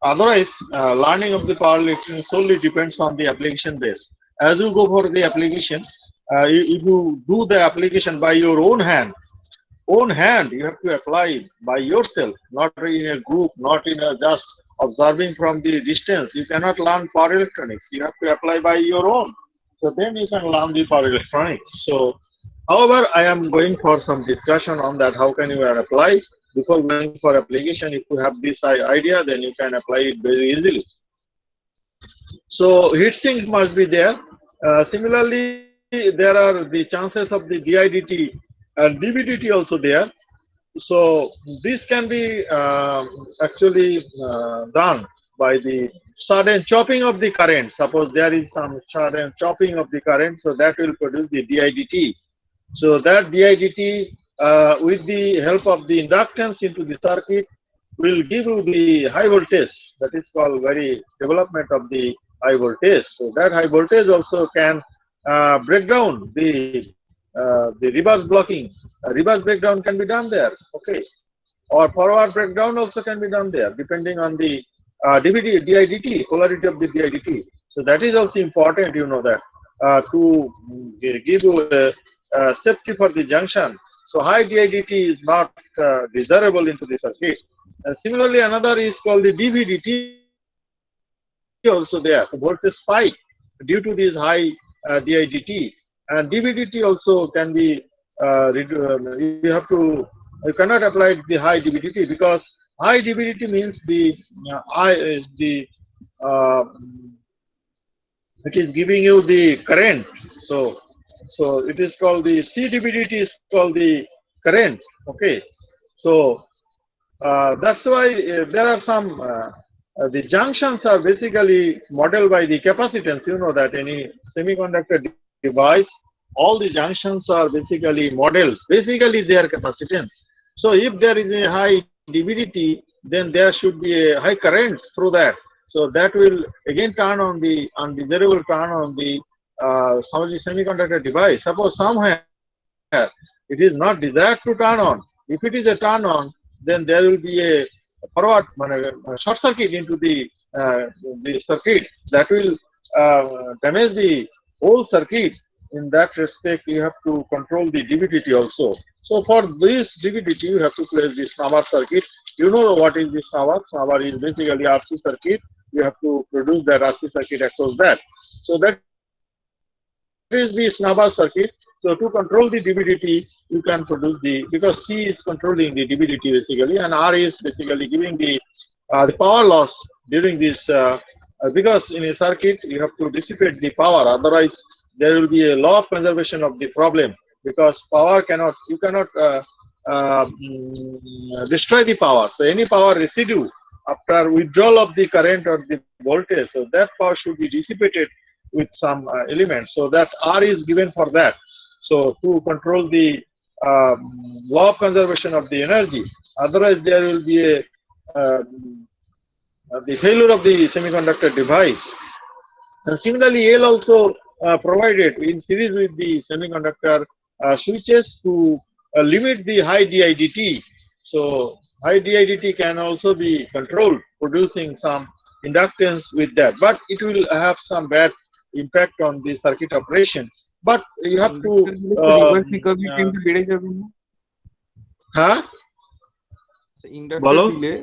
Otherwise, learning of the power electronics solely depends on the application base. As you go for the application, if you do the application by your own hand, you have to apply by yourself, not in a group, not in a just observing from the distance. You cannot learn power electronics. You have to apply by your own. So then you can learn the power electronics. So, however, I am going for some discussion on that. How can you apply? Before going for application, if you have this idea, then you can apply it very easily. So heatsink must be there. Similarly, there are the chances of the DIDT and DVDT also there. So this can be actually done by the sudden chopping of the current. Suppose there is some sudden chopping of the current, so that will produce the DIDT. So that DIDT with the help of the inductance into the circuit will give you the high voltage. That is called very development of the high voltage. So that high voltage also can break down the reverse blocking. Reverse breakdown can be done there, okay, or forward breakdown also can be done there, depending on the DIDT, polarity of the DIDT. So that is also important, you know, that to give you a safety for the junction. So high DIDT is not desirable into the circuit. Similarly, another is called the DVDT also there, voltage spike due to this high DIDT. And DVDT also can be you cannot apply the high DVDT, because high DVDT means the it is giving you the current. So it is called the CDVDT is called the current. Okay. So that's why there are some the junctions are basically modeled by the capacitance. You know that any semiconductor device, all the junctions are basically modeled, basically their capacitance. So if there is a high DVDT, then there should be a high current through that. So that will again turn on the undesirable turn on the semiconductor device. Suppose somewhere it is not desired to turn on. If it is a turn on, then there will be a forward short circuit into the circuit that will damage the whole circuit. In that respect, you have to control the DVDT also. So for this DVDT, you have to place the Snauer circuit. You know what is the Snauer? Snauer is basically RC circuit. You have to produce that RC circuit across that. So that is the Snauer circuit. So to control the DVDT, you can produce because C is controlling the DVDT basically, and R is basically giving the power loss during this, because in a circuit, you have to dissipate the power. Otherwise, there will be a law of conservation of the problem, because you cannot destroy the power. So any power residue after withdrawal of the current or the voltage, so that power should be dissipated with some element. So that R is given for that. So to control the law of conservation of the energy. Otherwise, there will be a the failure of the semiconductor device. And similarly, L also provided in series with the semiconductor switches to limit the high DIDT. So high DIDT can also be controlled, producing some inductance with that, but it will have some bad impact on the circuit operation. But you have to huh? Inductor দিলে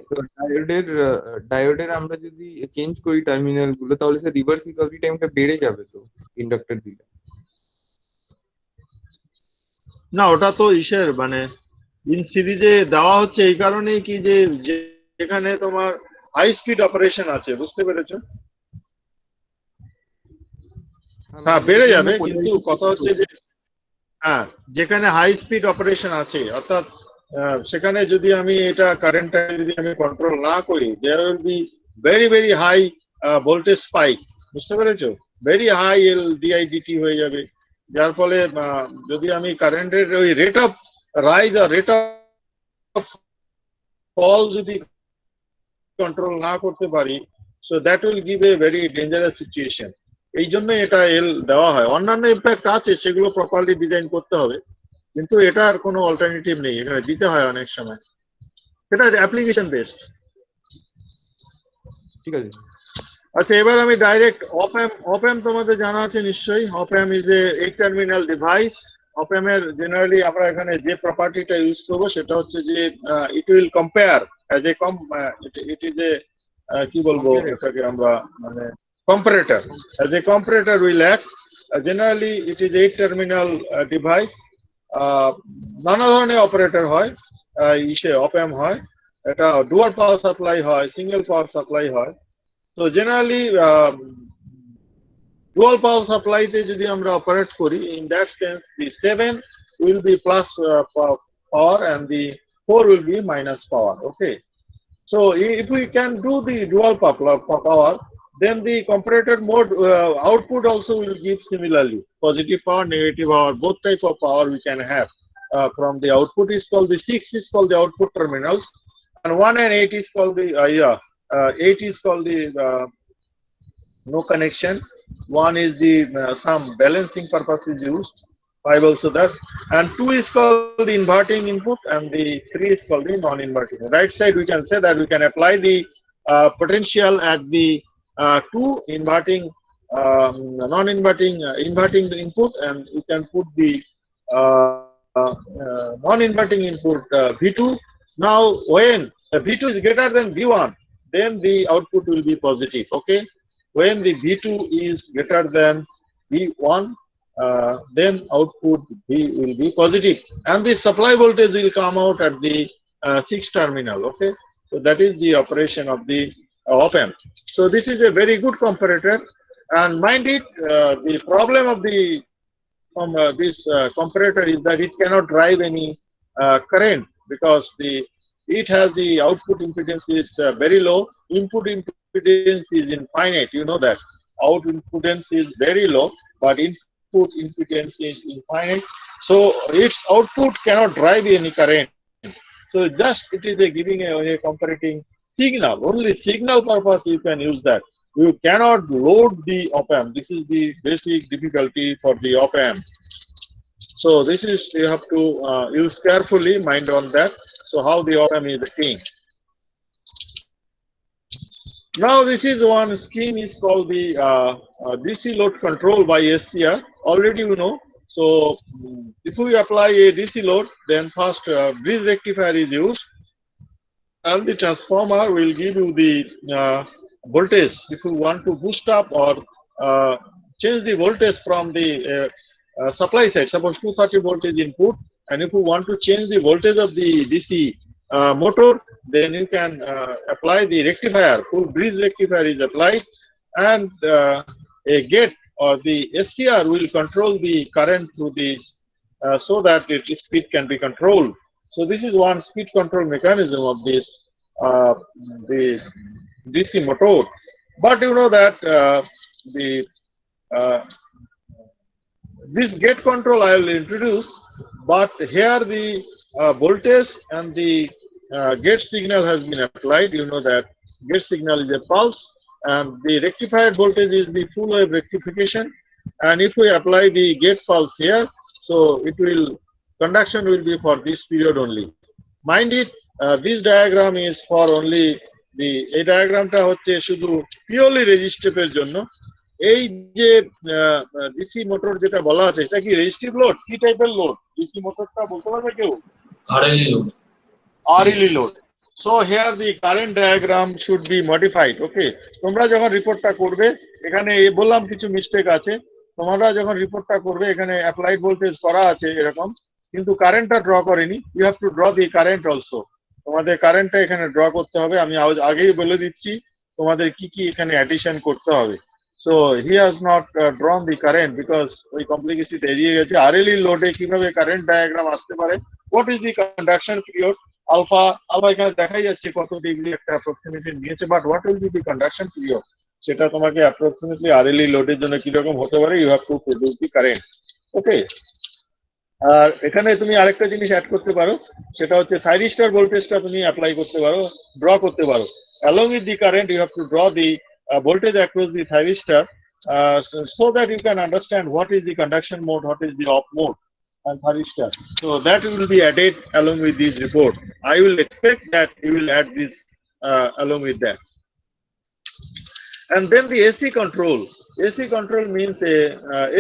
ডায়োডের আমরা যদি change করি terminal গুলো, তাহলে সে reverse recovery টাইমটা বেড়ে যাবে তো ইন্ডাক্টর দিলে। না, ওটা তো ইসের মানে ইন সিরিজে দেওয়া হচ্ছে এই কারণেই কি যে যেখানে তোমার হাই স্পিড অপারেশন আছে, বুঝতে পেরেছো? হ্যাঁ, মানে বেড়ে যদি আমরা যাবে, কিন্তু polarity কথা change হচ্ছে করি, যে হ্যাঁ, যেখানে হাই স্পিড অপারেশন আছে, অর্থাৎ সেখানে যদি আমি এটা কারেন্টটা যদি আমি কন্ট্রোল না করি, there will be very very high voltage spike, বুঝতে পেরেছো? ভেরি হাই ডিআইডিটি হয়ে যাবে, যার ফলে যদি আমি কারেন্টের ওই রেট অফ রাইজ আর রেট অফ ফল যদি কন্ট্রোল না করতে পারি, so that will give a very dangerous situation. এই জন্য এটা এল দেওয়া হয়। অন্যান্য ইম্প্যাক্ট আছে, সেগুলো প্রপারলি ডিজাইন করতে হবে, কিন্তু এটার কোনো অল্টারনেটিভ নেই, এখানে দিতে হয় অনেক সময়। এটা অ্যাপ্লিকেশন বেসড। ঠিক আছে। আচ্ছা, এবার আমি ডাইরেক্ট অপ অ্যাম্প তোমাদের জানা আছে নিশ্চয়ই। অপ amp is a 8 terminal device. অপ অ্যাম্প এর জেনারেলি আমরা এখানে যে প্রপার্টিটা ইউজ করবো সেটা হচ্ছে যে it will compare as a it is a কি বলবো Comparator. এটাকে আমরা, মানে comparator. As a comparator will act. Generally it is 8 terminal device. নানা ধরনের অপারেটর হয়, ইসে অপ অ্যাম্প হয়। এটা ডুয়াল পাওয়ার সাপ্লাই হয়, সিঙ্গেল পাওয়ার সাপ্লাই হয়। So generally, dual power supply তে যদি আমরা অপারেট করি, in that sense the 7 will be plus power and the 4 will be minus power. Okay. So if we can do the dual power, then the comparator mode output also will give similarly positive power, negative power, both type of power we can have. From the output is called the 6 is called the output terminals, and 1 and 8 is called the 8 is called the no connection. One is the some balancing purpose is used. 5 also that, and 2 is called the inverting input, and the 3 is called the non-inverting. Right side we can say that we can apply the potential at the 2 inverting, non-inverting, inverting the input, and we can put the non-inverting input V2. Now when V2 is greater than V1, then the output will be positive. Okay. When the V2 is greater than V1, then output V will be positive, and the supply voltage will come out at the 6 terminal. Okay, so that is the operation of the op amp. So this is a very good comparator, and mind it, the problem of the this comparator is that it cannot drive any current, because it has the output impedance is very low, input impedance is infinite. You know that out impedance is very low, but input impedance is infinite. So its output cannot drive any current. So just it is a giving a comparating signal. Only signal purpose you can use that. You cannot load the op amp. This is the basic difficulty for the op amp. So this is, you have to use carefully, mind on that. So how the op amp is working. Now this is one scheme is called the DC load control by SCR. Already you know. So if we apply a DC load, then first bridge rectifier is used, and the transformer will give you the voltage. If you want to boost up or change the voltage from the supply side, suppose 230 voltage input, and if you want to change the voltage of the DC motor, then you can apply the rectifier. Full bridge rectifier is applied, and a gate or the SCR will control the current through this, so that its speed can be controlled. So this is one speed control mechanism of this the DC motor. But you know that this gate control I will introduce, but here the voltage and the gate signal has been applied. You know that gate signal is a pulse, and the rectified voltage is the full wave rectification. And if we apply the gate pulse here, so it will, conduction will be for this period only. Mind it, this diagram is for only the এই ডায়াগ্রামটা হচ্ছে শুধু purely রেজিস্টিভের জন্য। এই যে DC motor যেটা বলা আছে, এটা কি রেজিস্টিভ লোড? কি টাইপের লোড ডিসি মোটরটা বলতে পারবে কেউ? RLE load. RLE load. So here the current diagram should be modified. Okay, তোমরা যখন রিপোর্টটা করবে, এখানে বললাম কিছু মিস্টেক আছে, তোমরা যখন রিপোর্টটা করবে এখানে অ্যাপ্লাইড ভোল্টেজ করা আছে এরকম, কিন্তু কারেন্টটা ড্র করেনি, you have to draw the current also. তোমাদের কারেন্টটা এখানে ড্র করতে হবে, আমি আগেই বলে দিচ্ছি তোমাদের কি কি এখানে অ্যাডিশন করতে হবে। So he has not drawn the current because ওই কমপ্লেক্সিটি এড়িয়ে গেছে। আরএলই লোডে কিভাবে কারেন্ট ডায়াগ্রাম আসতে পারে, what is the conduction period, alpha এখানে দেখাই যাচ্ছে কত ডিগ্রি একটা অ্যাপ্রক্সিমেটলি নিয়েছে, but what will be the conduction period সেটা তোমাকে অ্যাপ্রক্সিমেটলি আরএলই লোডের জন্য কিরকম হতে পারে, you have to produce the current. Okay, আর এখানে তুমি আরেকটা জিনিস অ্যাড করতে পারো, সেটা হচ্ছে থাইরিস্টার ভোল্টেজটা তুমি অ্যাপ্লাই করতে পারো, ড্র করতে পারো। Along with the current you have to draw the voltage across the thyristor so that you can understand what is the conduction mode, what is the off mode and thyristor. So that will be added along with this report. I will expect that you will add this along with that. And then the AC control. AC control means a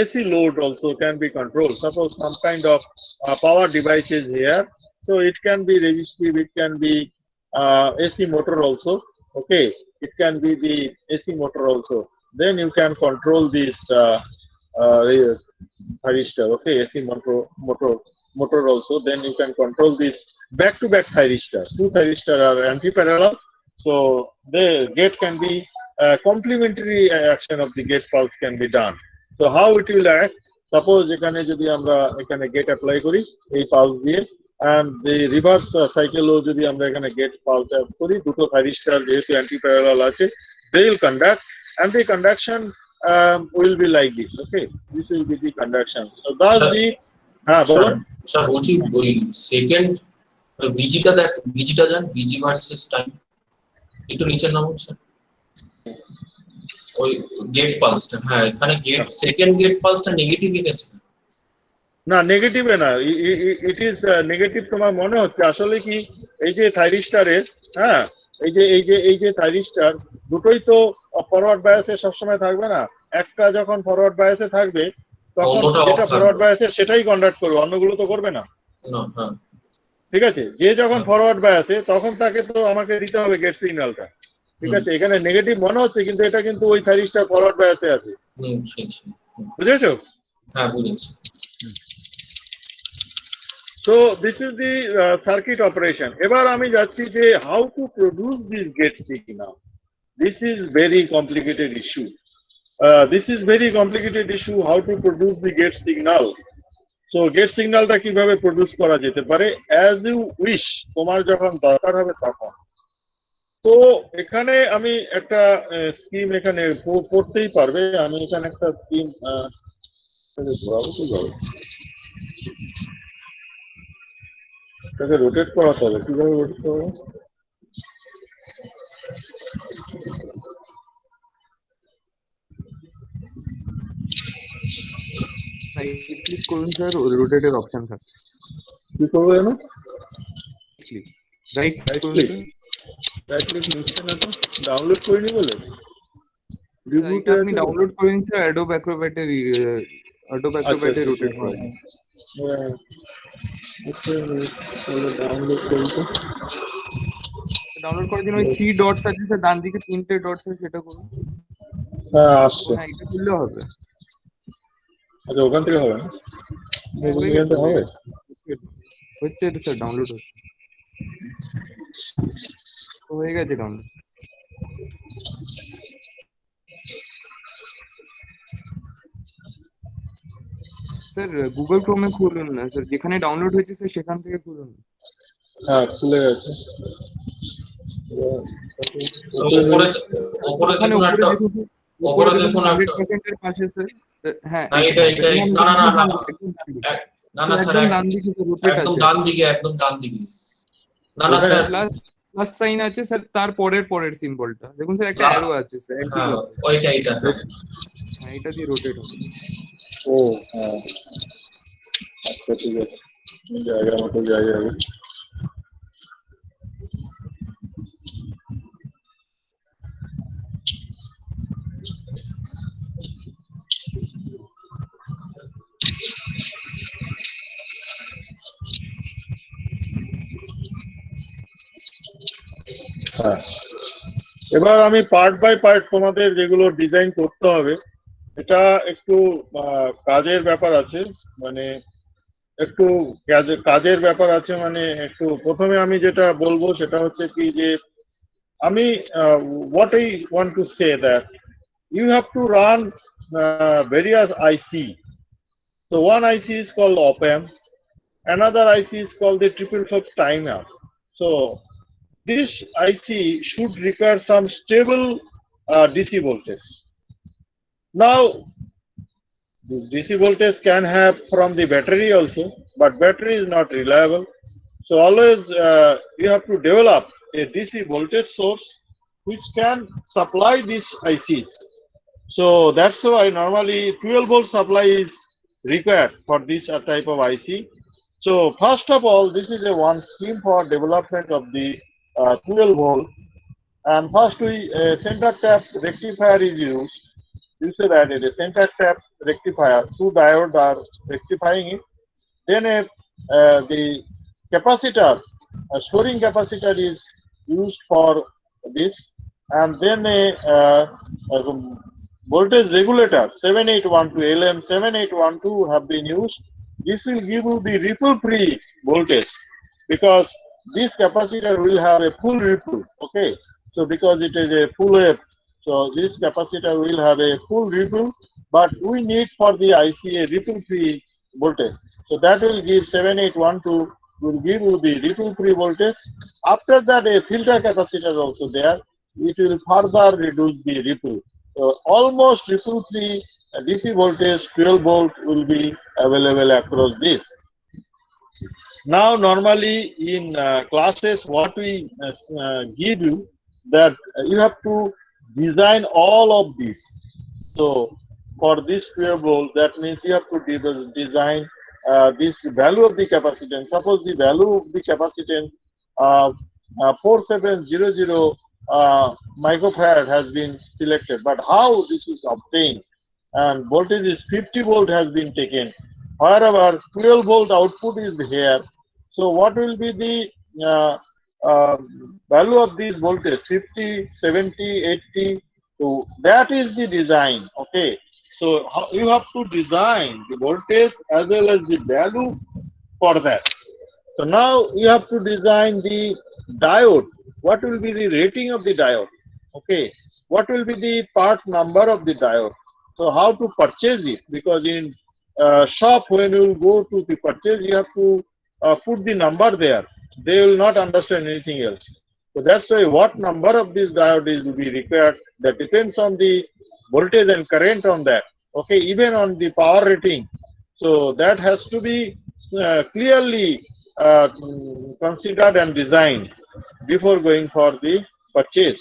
AC load also can be controlled. Suppose some kind of power device is here, so it can be resistive, it can be AC motor also. Okay, it can be the AC motor also. Then you can control this thyristor. Okay, AC motor also. Then you can control this back-to-back thyristor. Two thyristor are anti-parallel, so the gate can be complementary action of the gate pulse can be done. So how it will act? Suppose এখানে যদি আমরা এখানে gate apply করি এই pulse দিয়ে, and the reverse cycle যদি আমরা এখানে গেট পালস অ্যাড করি, দুটো থাইরিস্টার যেহেতু অ্যান্টি প্যারালাল আছে, they will conduct and the conduction will be like this. Okay, this will be the conduction. So thus the বলো স্যার বলছি ওই সেকেন্ড ভিজিটা দেখ, ভিজিটা জান, ভিজি ভার্সেস টাইম একটু নিচের নাম হচ্ছে ওই গেট পালসটা। হ্যাঁ, এখানে গেট সেকেন্ড গেট পালসটা নেগেটিভ গেছে না, নেগেটিভে না, ইট ইজ নেগেটিভ তোমার মনে হচ্ছে। আসলে কি এই যে থাইরিস্টারের এই যে থাইরিস্টার দুটোই তো ফরওয়ার্ড বায়াসে সবসময় থাকবে না। একটা যখন ফরওয়ার্ড বায়াসে থাকবে তখন যেটা ফরওয়ার্ড বায়াসে সেটাই কন্ডাক্ট করবে, অন্যগুলো তো করবে না। ঠিক আছে, যে যখন ফরওয়ার্ড বায়াসে তখন তাকে তো আমাকে দিতে হবে গেট সিগন্যালটা। ঠিক আছে, এখানে নেগেটিভ মনে হচ্ছে কিন্তু এটা কিন্তু ওই থাইরিস্টার ফরওয়ার্ড বায়াসে আছে। বুঝেছো? হ্যাঁ, বুঝেছি। So this is the circuit operation. এবার আমি যাচ্ছি যে how to produce this gate signal. This is very complicated issue. This is very complicated issue, how to produce the gate signal. So gate signalটা কিভাবে produce করা যেতে পারে as you wish, তোমার যখন দরকার হবে তখন। তো এখানে আমি একটা স্কিম এখানে পড়তেই পারবে, আমি এখানে একটা স্কিম তাকে রোটেট করাতে হবে। কিভাবে রোটেট করবো? ক্লিক করুন স্যার, রোটেটের অপশন থাকে। কি করবো যেন? রাইট ক্লিক নিচ্ছে না তো, ডাউনলোড করিনি বলে। আপনি ডাউনলোড করেন স্যার, অ্যাডোব অ্যাক্রোব্যাটের রোটেট করেন। ডাউনলোড করার জন্য ওই 3 ডটস আছে স্যার, ডান দিকে 3টে ডটস আছে, সেটা করুন। হ্যাঁ, আসছে। হ্যাঁ, এটা করলে হবে। আচ্ছা, ওখান থেকে হবে না? হবে, হচ্ছে এটা স্যার, ডাউনলোড হচ্ছে, হয়ে গেছে ডাউনলোড। স্যার গুগল ক্রোমে খুলুন না স্যার, যেখানে ডাউনলোড হয়েছে স্যার সেখান থেকে খুলুন। হ্যাঁ, খুলে গেছে। উপরে দেখুন এর পাশে স্যার। হ্যাঁ, এটা না স্যার, একদম ডান দিকে রোটেট আছে, একদম ডান দিকে। না স্যার, প্লাস সাইন আছে স্যার, তার পরের সিম্বলটা দেখুন স্যার, একটা অ্যারো আছে স্যার। হ্যাঁ, ওইটা হ্যাঁ, এটা দিয়ে রোটেট হবে। ও হ্যাঁ, আচ্ছা, ঠিক আছে, জায়গা মতো জায়গা হবে। হ্যাঁ, এবার আমি পার্ট বাই পার্ট তোমাদের যেগুলো ডিজাইন করতে হবে, এটা একটু কাজের ব্যাপার আছে। মানে একটু কাজের ব্যাপার আছে, মানে একটু প্রথমে আমি যেটা বলবো সেটা হচ্ছে কি যে আমি what I want to say that you have to run various IC. So one IC is called op-amp, another IC is called the triple flip timer. So this IC should require some stable DC voltage. Now this DC voltage can have from the battery also, but battery is not reliable. So always you have to develop a DC voltage source which can supply these ICs. So that's why normally 12 volt supply is required for this type of IC. So first of all, this is a one scheme for development of the 12 volt. And first we center tap rectifier is used. You say that it is center tap rectifier. Two diodes are rectifying it. Then the capacitor, a storing capacitor is used for this, and then a voltage regulator 7812 LM7812 have been used. This will give you the ripple free voltage because this capacitor will have a full ripple. Okay, so because it is a full wave, so this capacitor will have a full ripple, but we need for the IC a ripple free voltage. So that will give 7812 will give you the ripple free voltage. After that, a filter capacitor also there. It will further reduce the ripple. So almost ripple free DC voltage 12 volt will be available across this. Now normally in classes what we give you that you have to design all of this. So for this 12 volt, that means you have to design this value of the capacitance. Suppose the value of the capacitance 4700 microfarad has been selected, but how this is obtained, and voltage is 50 volt has been taken. However, 12 volt output is here. So what will be the value of this voltage? 50, 70, 80. So that is the design. Okay. So you have to design the voltage as well as the value for that. So now you have to design the diode. What will be the rating of the diode? Okay. What will be the part number of the diode? So how to purchase it? Because in shop when you go to the purchase, you have to put the number there. They will not understand anything else. So that's why what number of this diode is to be required. That depends on the voltage and current on that. Okay, even on the power rating. So that has to be clearly considered and designed before going for the purchase.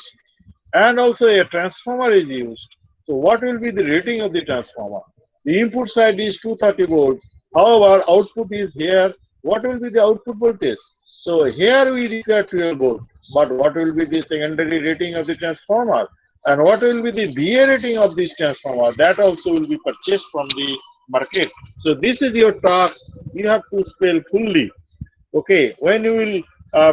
And also a transformer is used. So what will be the rating of the transformer? The input side is 230 volts. However, output is here. What will be the output voltage? So here we require 12 volt. But what will be the secondary rating of the transformer? And what will be the VA rating of this transformer? That also will be purchased from the market. So this is your task. You have to spell fully. Okay. When you will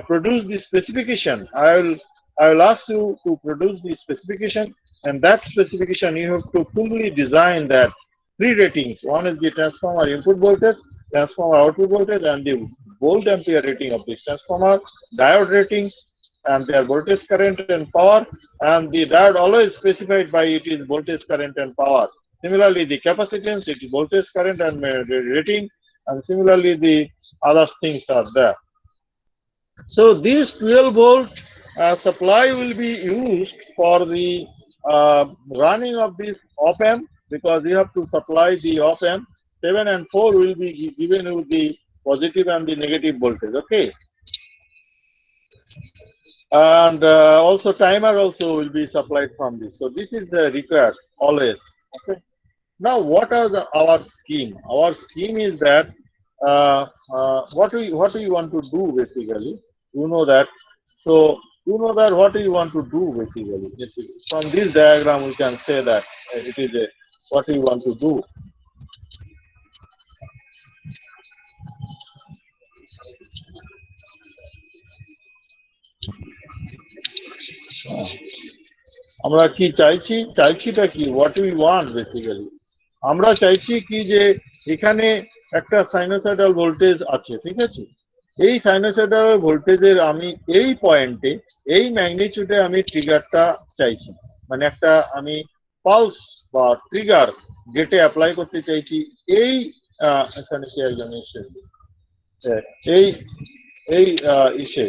produce the specification, I will ask you to produce the specification, and that specification you have to fully design that. Three ratings. One is the transformer input voltage, transformer output voltage, and the volt ampere rating of this transformer, diode ratings, and their voltage, current, and power. And the diode always specified by it is voltage, current, and power. Similarly, the capacitance, it is voltage, current, and rating. And similarly, the other things are there. So this 12 volt supply will be used for the running of this op-amp, because you have to supply the op-amp. 7 and 4 will be given you the positive and the negative voltage. Okay. And also timer also will be supplied from this. So this is required always. Okay. Now what are our scheme? Our scheme is that what do you want to do basically? You know that. So you know that what do you want to do basically? From this diagram we can say that it is a what do you want to do. আমরা কি চাইছিটা কি, what we want basically? আমরা চাইছি কি যে এখানে একটা sinusoidal voltage আছে, ঠিক আছে? এই সাইনোসয়েডাল ভোল্টেজের আমি এই পয়েন্টে, এই ম্যাগনিটিউডে আমি ট্রিগারটা চাইছি, মানে একটা আমি পালস বা ট্রিগার গেটে অ্যাপ্লাই করতে চাইছি। এই এখানে কি একজন এসে এই এই ইসে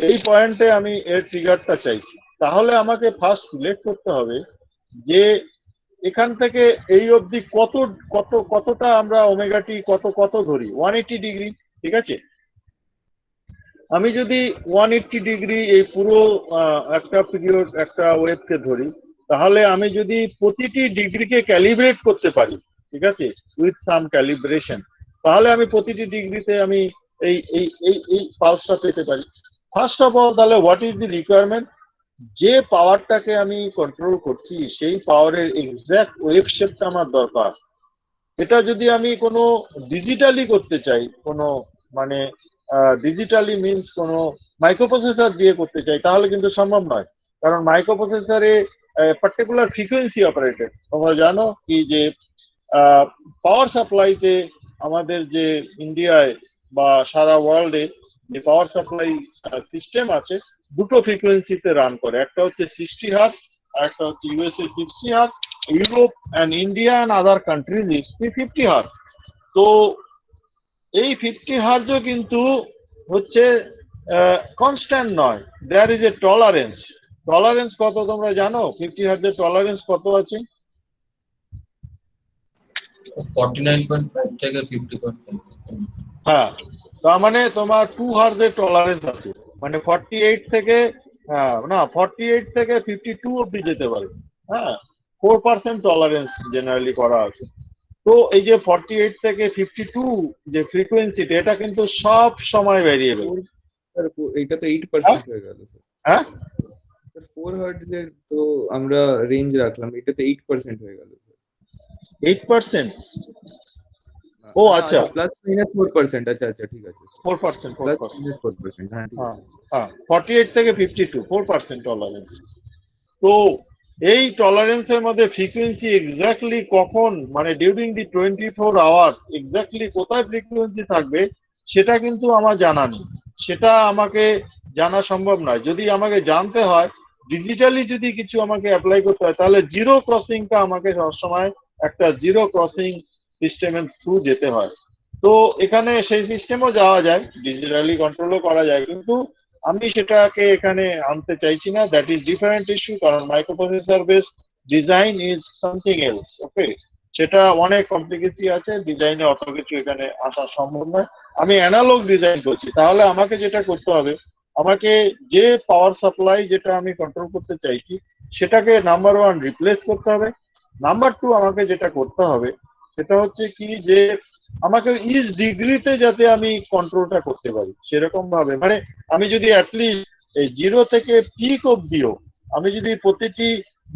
এই পয়েন্টে আমি এর ট্রিগারটা চাইছি। তাহলে আমাকে ফার্স্ট সিলেক্ট করতে হবে যে এখান থেকে এই অবধি কতটা আমরা ওমেগা টি কত ধরি, 180 ডিগ্রি, ঠিক আছে? আমি যদি 180 ডিগ্রি এই পুরো একটা পিরিয়ড একটা ওয়েভকে ধরি, তাহলে আমি যদি প্রতিটি ডিগ্রিকে ক্যালিব্রেট করতে পারি, ঠিক আছে, উইথ সাম ক্যালিব্রেশন, তাহলে আমি প্রতিটি ডিগ্রিতে আমি এই এই এই এই পালসটা পেতে পারি। ফার্স্ট অফ অল, তাহলে হোয়াট ইজ দি রিকোয়ারমেন্ট? যে পাওয়ারটাকে আমি কন্ট্রোল করছি সেই পাওয়ারের এক্সাক্ট ওয়েভ শেপটা আমার দরকার। এটা যদি আমি কোনো ডিজিটালি করতে চাই, কোনো মানে ডিজিটালি মিনস কোনো মাইক্রোপ্রসেসর দিয়ে করতে চাই, তাহলে কিন্তু সম্ভব নয়। কারণ মাইক্রোপ্রসেসরে পার্টিকুলার ফ্রিকোয়েন্সি অপারেটেড। তোমরা জানো কি যে পাওয়ার সাপ্লাইতে আমাদের যে ইন্ডিয়ায় বা সারা ওয়ার্ল্ডে যে পাওয়ার সাপ্লাই সিস্টেম আছে, দুটো ফ্রিকোয়েন্সিতে রান করে। একটা হচ্ছে 60 হার্টজ, আর একটা হচ্ছে USA 60 hertz, Europe and India and other countries is 50 hertz. তো এই 50 হার্টজও কিন্তু হচ্ছে কনস্ট্যান্ট নয়, there is a tolerance. Tolerance কত তোমরা জানো? 50 হার্টজের টলারেন্স কত আছে? 49.5 থেকে 50.5। হ্যাঁ, তার মানে তোমার 2 হার্টজের টলারেন্স আছে, মানে 48 থেকে 52 অব্দি যেতে পারে। হ্যাঁ, 4% টলারেন্স জেনারেলি করা আছে। তো এই যে 48 থেকে 52 যে ফ্রিকোয়েন্সিটা, এটা কিন্তু সব সময় ভ্যারিয়েবল। এটা তো 8% হয়ে গেল স্যার। হ্যাঁ স্যার 4 হার্টজ এর তো আমরা রেঞ্জ রাখলাম, এটা তো 8% হয়ে গেল স্যার। 8%? ও আচ্ছা, প্লাস মাইনাস 4%। আচ্ছা আচ্ছা, ঠিক আছে স্যার। 4%। প্লাস মাইনাস 4%, হ্যাঁ ঠিক আছে। হ্যাঁ, 48 থেকে 52, 4% টলারেন্স। তো এই টলারেন্সের মধ্যে ফ্রিকোয়েন্সি এক্স্যাক্টলি কখন, মানে ডিউরিং দি 24 আওয়ার্স এক্স্যাক্টলি কোথায় ফ্রিকোয়েন্সি থাকবে, সেটা কিন্তু আমার জানা নেই। সেটা আমাকে জানা সম্ভব নয়। যদি আমাকে জানতে হয়, ডিজিটালি যদি কিছু আমাকে অ্যাপ্লাই করতে হয়, তাহলে জিরো ক্রসিংটা আমাকে সবসময় একটা জিরো ক্রসিং সিস্টেমের থ্রু যেতে হয়। তো এখানে সেই সিস্টেমও যাওয়া যায়, ডিজিটালি কন্ট্রোলও করা যায়, কিন্তু আমি সেটাকে এখানে আনতে চাইছি না। দ্যাট ইজ ডিফারেন্ট ইস্যু, কারণ microprocessor base design is something else. Okay, সেটা অনেক কমপ্লিকেসি আছে, ডিজাইনে অত কিছু এখানে আসা সম্ভব নয়। আমি অ্যানালগ ডিজাইন করছি। তাহলে আমাকে যেটা করতে হবে, আমাকে যে পাওয়ার সাপ্লাই যেটা আমি কন্ট্রোল করতে চাইছি, সেটাকে নাম্বার 1 রিপ্লেস করতে হবে। নাম্বার 2 আমাকে যেটা করতে হবে সেটা হচ্ছে কি, যে আমাকে ইচ ডিগ্রিতে যাতে আমি কন্ট্রোলটা করতে পারি সেরকম ভাবে, মানে আমি যদি অ্যাটলিস্ট এই 0 থেকে পিক অব্দিও আমি যদি প্রতিটি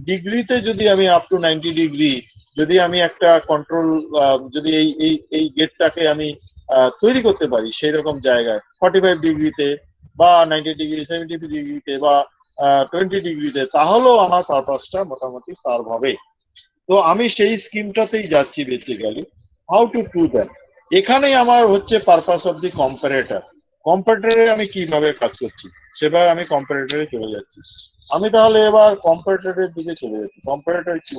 ডিগ্রিতে যদি আমি আপ টু 90 ডিগ্রি যদি আমি একটা কন্ট্রোল, যদি এই এই এই গেটটাকে আমি তৈরি করতে পারি সেই রকম জায়গায় 45 ডিগ্রিতে বা 90 ডিগ্রি, 70 ডিগ্রিতে বা 20 ডিগ্রিতে, তাহলেও আমার পারপাসটা মোটামুটি সার্ভ হবে। তো আমি সেই স্কিমটাতেই যাচ্ছি basically. How to do that, এখানেই আমার হচ্ছে পারপাস অফ দি কম্পারেটর। কম্পারেটরে আমি কিভাবে কাজ করছি সেভাবে আমি কম্পারেটরে চলে যাচ্ছি। আমি তাহলে এবার কম্পারেটরের দিকে চলে যাচ্ছি। কম্পারেটর কি,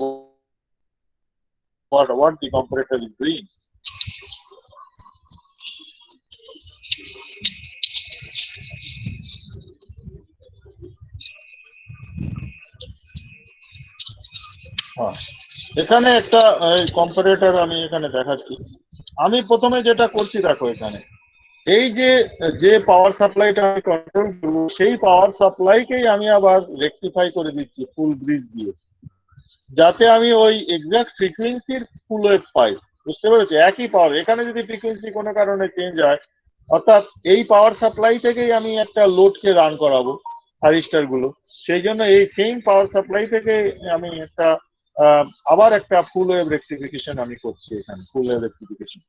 what the comparator is doing? এখানে একটা কম্পারেটর আমি এখানে দেখাচ্ছি। আমি প্রথমে যেটা করছি দেখো, এখানে এই যে যে পাওয়ার সাপ্লাইটা আমি কন্ট্রোল করবো, সেই পাওয়ার সাপ্লাইকেই আমি আবার রেকটিফাই করে দিচ্ছি ফুল ব্রিজ দিয়ে, যাতে আমি ওই এক্সাক্ট ফ্রিকোয়েন্সির ফুল ওয়েভ পাই। বুঝতে পেরেছি? একই পাওয়ার, এখানে যদি ফ্রিকোয়েন্সি কোনো কারণে চেঞ্জ হয়, অর্থাৎ এই পাওয়ার সাপ্লাই থেকেই আমি একটা লোডকে রান করাবো থাইরিস্টার গুলো, সেই জন্য এই সেম পাওয়ার সাপ্লাই থেকে আমি একটা আবার একটা ফুল ওয়েভ রেকটিফিকেশন আমি করছি এখানে, ফুল ওয়েভ রেকটিফিকেশন।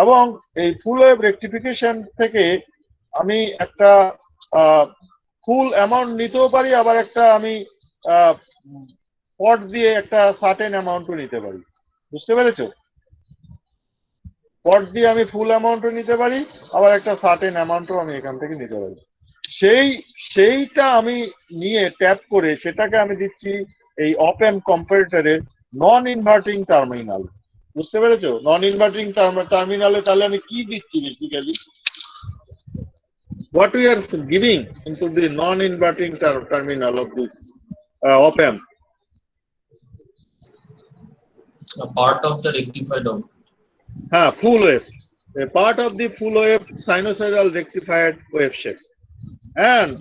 এবং এই ফুল ওয়েভ রেকটিফিকেশন থেকে আমি একটা ফুল অ্যামাউন্ট নিতেও পারি, আবার একটা আমি পট দিয়ে একটা সার্টেন অ্যামাউন্টও নিতে পারি। বুঝতে পেরেছো? পট দিয়ে আমি ফুল অ্যামাউন্টও নিতে পারি, আবার একটা সার্টেন অ্যামাউন্টও আমি এখান থেকে নিতে পারি। সেইটা আমি নিয়ে ট্যাপ করে সেটাকে আমি দিচ্ছি এই অপ অ্যাম্প কম্পারেটরের নন ইনভার্টিং টার্মিনাল। বুঝতে পেরেছো? নন ইনভার্টিং টার্মিনালে তাহলে আমি কি দিচ্ছি basically? What we are giving into the non-inverting terminal of this op amp? A part of the rectified output. Full wave. A part of the full wave sinusoidal rectified wave shape. And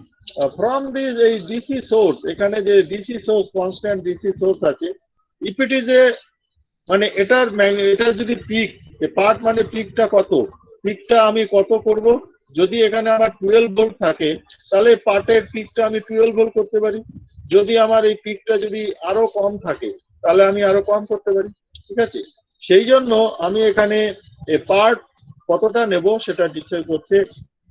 from this DC source, এখানে যে DC source, constant DC source আছে, if it is a মানে এটার যদি pick, part মানে পিকটা কত, পিকটা আমি কত করব? যদি এখানে আমার 12 ভোল্ট থাকে তাহলে পার্টের পিকটা আমি 12 ভোল্ট করতে পারি। যদি আমার এই পিকটা যদি আরো কম থাকে তাহলে আমি আরো কম করতে পারি। ঠিক আছে, সেই জন্য আমি এখানে পার্ট কতটা নেব সেটা ডিসাইড করছে।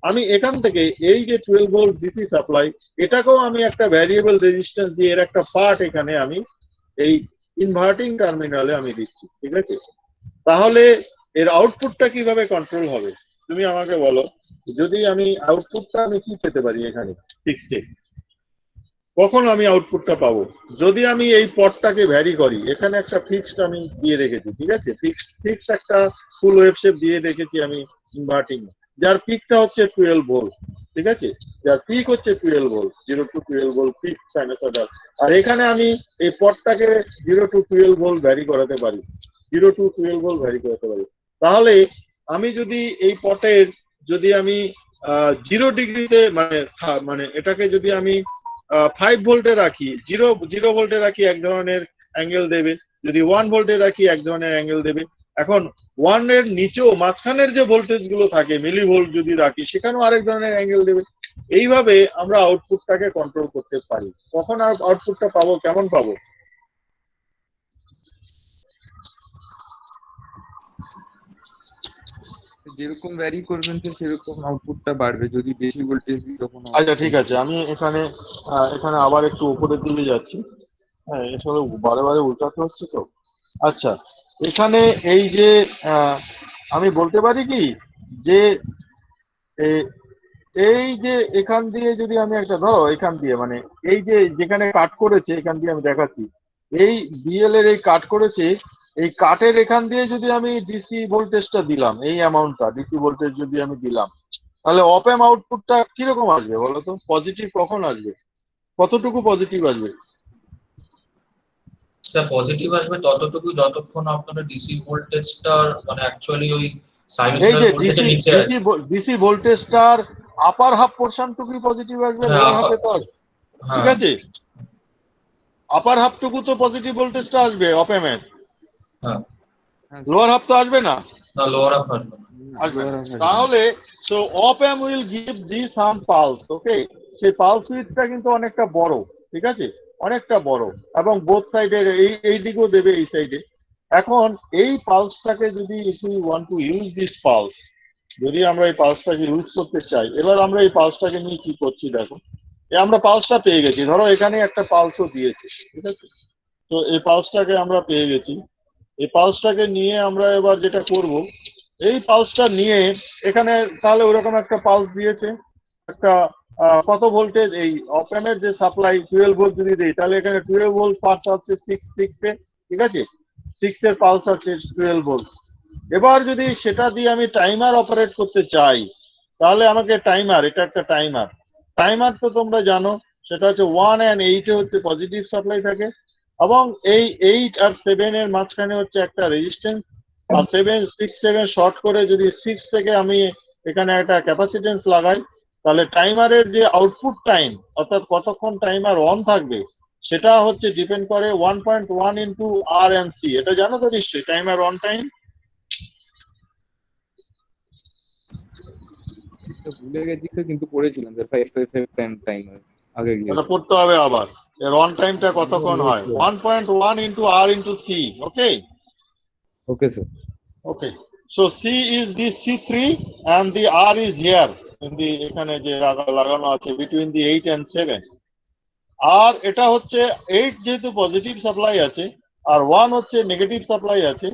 আমি এখান থেকে এই যে 12 ভোল্ট ডিসি সাপ্লাই, এটাকেও আমি একটা ভ্যারিয়েবল রেজিস্ট্যান্স দিয়ে এর একটা পার্ট এখানে আমি এই ইনভার্টিং টার্মিনালে আমি দিচ্ছি। ঠিক আছে, তাহলে এর আউটপুটটা কিভাবে কন্ট্রোল হবে তুমি আমাকে বলো। যদি আমি আউটপুটটা আমি কি পেতে পারি এখানে 60, কখন আমি আউটপুটটা পাবো? যদি আমি এই পটটাকে ভ্যারি করি, এখানে একটা ফিক্সড আমি দিয়ে রেখেছি। ঠিক আছে, ফিক্সড একটা ফুল ওয়েভ শেপ দিয়ে রেখেছি আমি ইনভার্টিং, যার পিকটা হচ্ছে 12 ভোল্ট। ঠিক আছে, যার পিক হচ্ছে 12 volt, 0 to 12 volt peak sinusoidal. আর এখানে আমি এই পটটাকে 0 to 12 ভোল্ট ভ্যারি করাতে পারি, 0 to 12 ভোল্ট ভ্যারি করাতে পারি। তাহলে আমি যদি এই পটের যদি আমি 0 ডিগ্রিতে মানে এটাকে যদি আমি 5 ভোল্টে রাখি, 0 ভোল্টে রাখি এক ধরনের অ্যাঙ্গেল দেবে, যদি 1 ভোল্টে রাখি এক ধরনের অ্যাঙ্গেল দেবে। এখন 1 এর নিচেও মাঝখানের যে ভোল্টেজ গুলো থাকে মিলি ভোল্ট যদি রাখি, সেখানেও আরেক ধরনের অ্যাঙ্গেল দেবে। এইভাবে আমরা আউটপুটটাকে কন্ট্রোল করতে পারি। কখন আর আউটপুটটা পাবো, কেমন পাবো? যেরকম ভ্যারি করবেন স্যার সেরকম আউটপুটটা বাড়বে, যদি বেশি ভোল্টেজ দিই তখন আচ্ছা ঠিক আছে, আমি এখানে আবার একটু উপরের দিকে যাচ্ছি। হ্যাঁ, এসবে বারে বারে উল্টাতে হচ্ছে তো। আচ্ছা, এখানে এই যে আমি বলতে পারি কি যে এই যে এখান দিয়ে যদি আমি একটা ধরো এখান দিয়ে মানে এই যে যেখানে কাট করেছে এখান দিয়ে আমি দেখাচ্ছি, এই বিএল এর এই কাট করেছে, এই কাটের এখান দিয়ে যদি আমি ডিসি ভোল্টেজটা দিলাম, এই অ্যামাউন্টটা ডিসি ভোল্টেজ যদি আমি দিলাম, তাহলে অপ অ্যাম্প আউটপুটটা কিরকম আসবে বলো তো? পজিটিভ কখন আসবে? কতটুকু পজিটিভ আসবে? পজিটিভ আসবে ততটুকু যতক্ষণ আপনার ডিসি ভোল্টেজটা মানে অ্যাকচুয়ালি ওই এই সাইনুসয়েডাল যে ভোল্টেজের নিচে আছে। ডিসি ভোল্টেজটার আপার হাফ পোর্শনটুকুই পজিটিভ আসবে, হ্যাঁ, লোয়ার হাফে তো আসবে। ঠিক হ্যাঁ আছে, আপার হাফটুকু তো পজিটিভ ভোল্টেজটা আসবে অপ অ্যাম্পের, হ্যাঁ, লোয়ার হাফ তো আসবে না, না লোয়ার হাফ আসবে না। আসবে না। তাহলে so op amp will give the some pulse. Okay, সেই পালস উইথটা কিন্তু অনেকটা বড়। ঠিক আছে, অনেকটা বড়, এবং বোথ সাইডের এই দিকেও দেবে, এই সাইডে। এখন এই পালসটাকে যদি if you want to use this pulse, যদি আমরা এই পালসটাকে ইউজ করতে চাই, এবার আমরা এই পালসটাকে নিয়ে কি করছি দেখো। আমরা পালসটা পেয়ে গেছি, ধরো এখানে একটা পালসও দিয়েছে। ঠিক আছে, তো এই পালসটাকে আমরা পেয়ে গেছি। এই পালসটাকে নিয়ে আমরা এবার যেটা করব, এই পালসটা নিয়ে এখানে তাহলে ওরকম একটা পালস দিয়েছে, একটা কত ভোল্টেজ এই অপ অ্যাম্পের যে সাপ্লাই 12 ভোল্ট যদি দেই, তাহলে এখানে 12 ভোল্ট পালস আছে 6 এ। ঠিক আছে, 6 এর পালস আছে 12 ভোল্ট। এবার যদি সেটা দিয়ে আমি টাইমার অপারেট করতে চাই, তাহলে আমাকে টাইমার, এটা একটা টাইমার তো তোমরা জানো, সেটা হচ্ছে 1 and 8 এ হচ্ছে পজিটিভ সাপ্লাই থাকে, এবং এই 8 আর 7 এর মাঝখানে হচ্ছে একটা রেজিস্ট্যান্স, আর 7 শর্ট করে যদি 6 থেকে আমি এখানে একটা ক্যাপাসিটেন্স লাগাই, তাহলে টাইমারের যে আউটপুট টাইম, অর্থাৎ কতক্ষণ টাইমার অন থাকবে, সেটা হচ্ছে ডিপেন্ড করে 1.1 ইন্টু আর এন্ড সি। এটা জানো তো নিশ্চয়ই, টাইমার অন টাইম। ভুলে গেছি স্যার, কিন্তু পড়েছিলাম স্যার 555 টাইমার আগে গিয়ে। এটা পড়তে হবে আবার, এর অন টাইমটা কতক্ষণ হয়, 1.1 into R into C. Okay okay sir. Okay, so C is the C3 and the R is here in the এখানে যে লাগানো আছে between the 8 and 7। আর এটা হচ্ছে 8 যেহেতু পজিটিভ সাপ্লাই আছে আর 1 হচ্ছে নেগেটিভ সাপ্লাই আছে,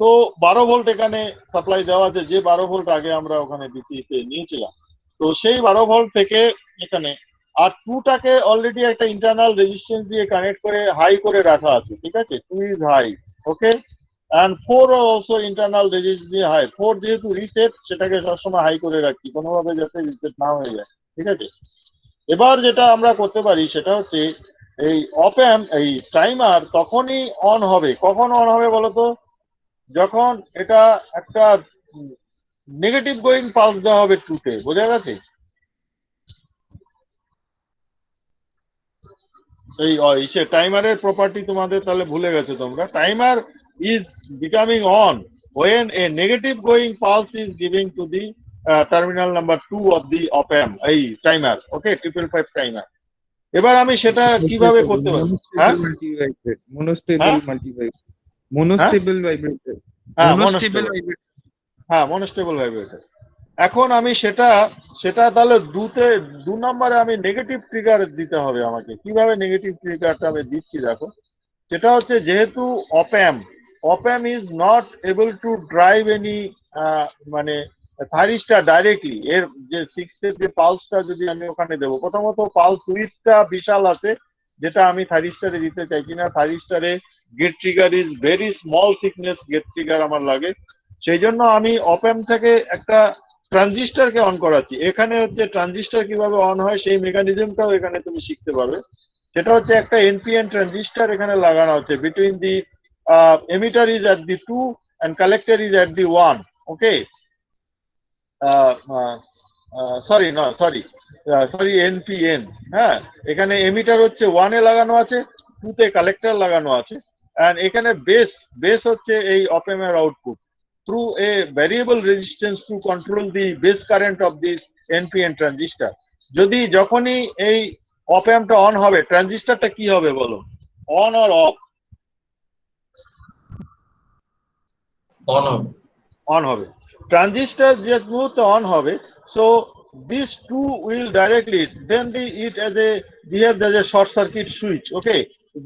তো 12 ভোল্ট এখানে সাপ্লাই দেওয়া আছে, যে 12 ভোল্ট আগে আমরা ওখানে ডিসিতে নিয়েছিলাম। তো সেই 12 ভোল্ট থেকে এখানে আর 2টাকে অলরেডি একটা ইন্টারনাল রেজিস্ট্যান্স দিয়ে কানেক্ট করে হাই করে রাখা আছে, ঠিক আছে, 2 is high, okay, and 4 also internal resistance দিয়ে হাই। 4 যেহেতু রিসেট, সেটাকে সবসময় হাই করে রাখি, কোনোভাবে যাতে রিসেট না হয়ে যায়, ঠিক আছে। এবার যেটা আমরা করতে পারি সেটা হচ্ছে এই অপ অ্যাম্প, এই টাইমার তখনই অন হবে, কখন অন হবে বলতো, যখন এটা একটা নেগেটিভ গোয়িং পালস দেওয়া হবে 2তে, বোঝা গেছে। এই টাইমারের প্রপার্টি তোমাদের তাহলে ভুলে গেছো তোমরা। Timer is becoming on when a negative going pulse is giving to the terminal number 2 of the op amp, এই টাইমার, ওকে, 555 টাইমার। এবার আমি সেটা কিভাবে করতে পারি? হ্যাঁ, মনোস্টেবল মাল্টিভাইব্রেটর, মনোস্টেবল ভাইব্রেটর, মনোস্টেবল ভাইব্রেটর, হ্যাঁ, মনোস্টেবল ভাইব্রেটর। এখন আমি সেটা তাহলে 2 নম্বরে আমি নেগেটিভ ট্রিগার দিতে হবে আমাকে। কিভাবে নেগেটিভ ট্রিগারটা আমি দিচ্ছি দেখো, সেটা হচ্ছে যেহেতু অপ amp is not able to drive any মানে থাইরিস্টার ডাইরেক্টলি, এর যে 6 এর যে পালসটা যদি আমি ওখানে দেবো, প্রথমত পালস উইথটা বিশাল আছে, যেটা আমি থাইরিস্টারে দিতে চাইছি না। থাইরিস্টারে gate trigger is very small thickness gate trigger আমার লাগে, সেই জন্য আমি অপ অ্যাম্প থেকে একটা ট্রানজিস্টরকে অন করাচ্ছি। এখানে হচ্ছে ট্রানজিস্টর কিভাবে অন হয় সেই মেকানিজমটাও এখানে তুমি শিখতে পারবে। সেটা হচ্ছে একটা এনপিএন ট্রানজিস্টর এখানে লাগানো হচ্ছে, between the emitter is at the 2 and collector is at the 1, okay, sorry NPN, হ্যাঁ, এখানে এমিটার হচ্ছে 1 এ লাগানো আছে, 2 তে কালেক্টর লাগানো আছে, and এখানে বেস হচ্ছে এই অপ অ্যাম্প এর output through a variable resistance to control the base current of this NPN transistor। যখনই এই অপ অ্যাম্পটা অন হবে, ট্রানজিস্টরটা কি হবে বলো, অন অর অফ? অন হবে। ট্রানজিস্টর যে মুহূর্তে অন হবে, so this two will directly then it as a behave as a short circuit switch, okay,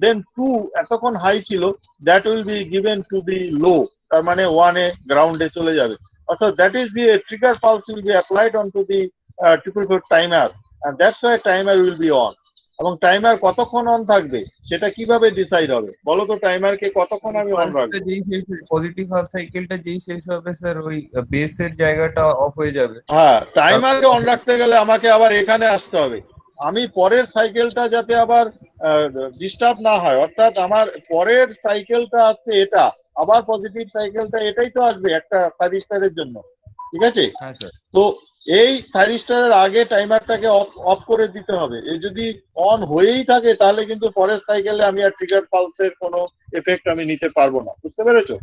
then 2 এতক্ষণ হাই ছিল, that will be given to the low, তার মানে 1 এ গ্রাউন্ডে চলে যাবে, অর্থাৎ that is the trigger pulse will be applied on to the 555 timer, and that's why timer will be on. এবং টাইমার কতক্ষণ অন থাকবে সেটা কিভাবে ডিসাইড হবে বলো তো, টাইমারকে কতক্ষণ আমি অন রাখবো? পজিটিভ হাফ সাইকেলটা যেই শেষ হবে স্যার, ওই বেসের জায়গাটা অফ হয়ে যাবে। হ্যাঁ, টাইমারকে অন রাখতে গেলে আমাকে আবার এখানে আসতে হবে, আমি পরের সাইকেলটা যাতে আবার ডিস্টার্ব না হয়, অর্থাৎ আমার পরের সাইকেলটা আছে এটা, আবার পজিটিভ সাইকেলটা এটাই তো আসবে একটা থাইরিস্টারের জন্য, ঠিক আছে। হ্যাঁ স্যার। তো এই থাইরিস্টারের আগে টাইমারটাকে অফ করে দিতে হবে। এই যদি অন হয়েই থাকে তাহলে কিন্তু পরের সাইকেলে আমি আর ট্রিগার পালসের কোনো এফেক্ট আমি নিতে পারবো না, বুঝতে পেরেছো?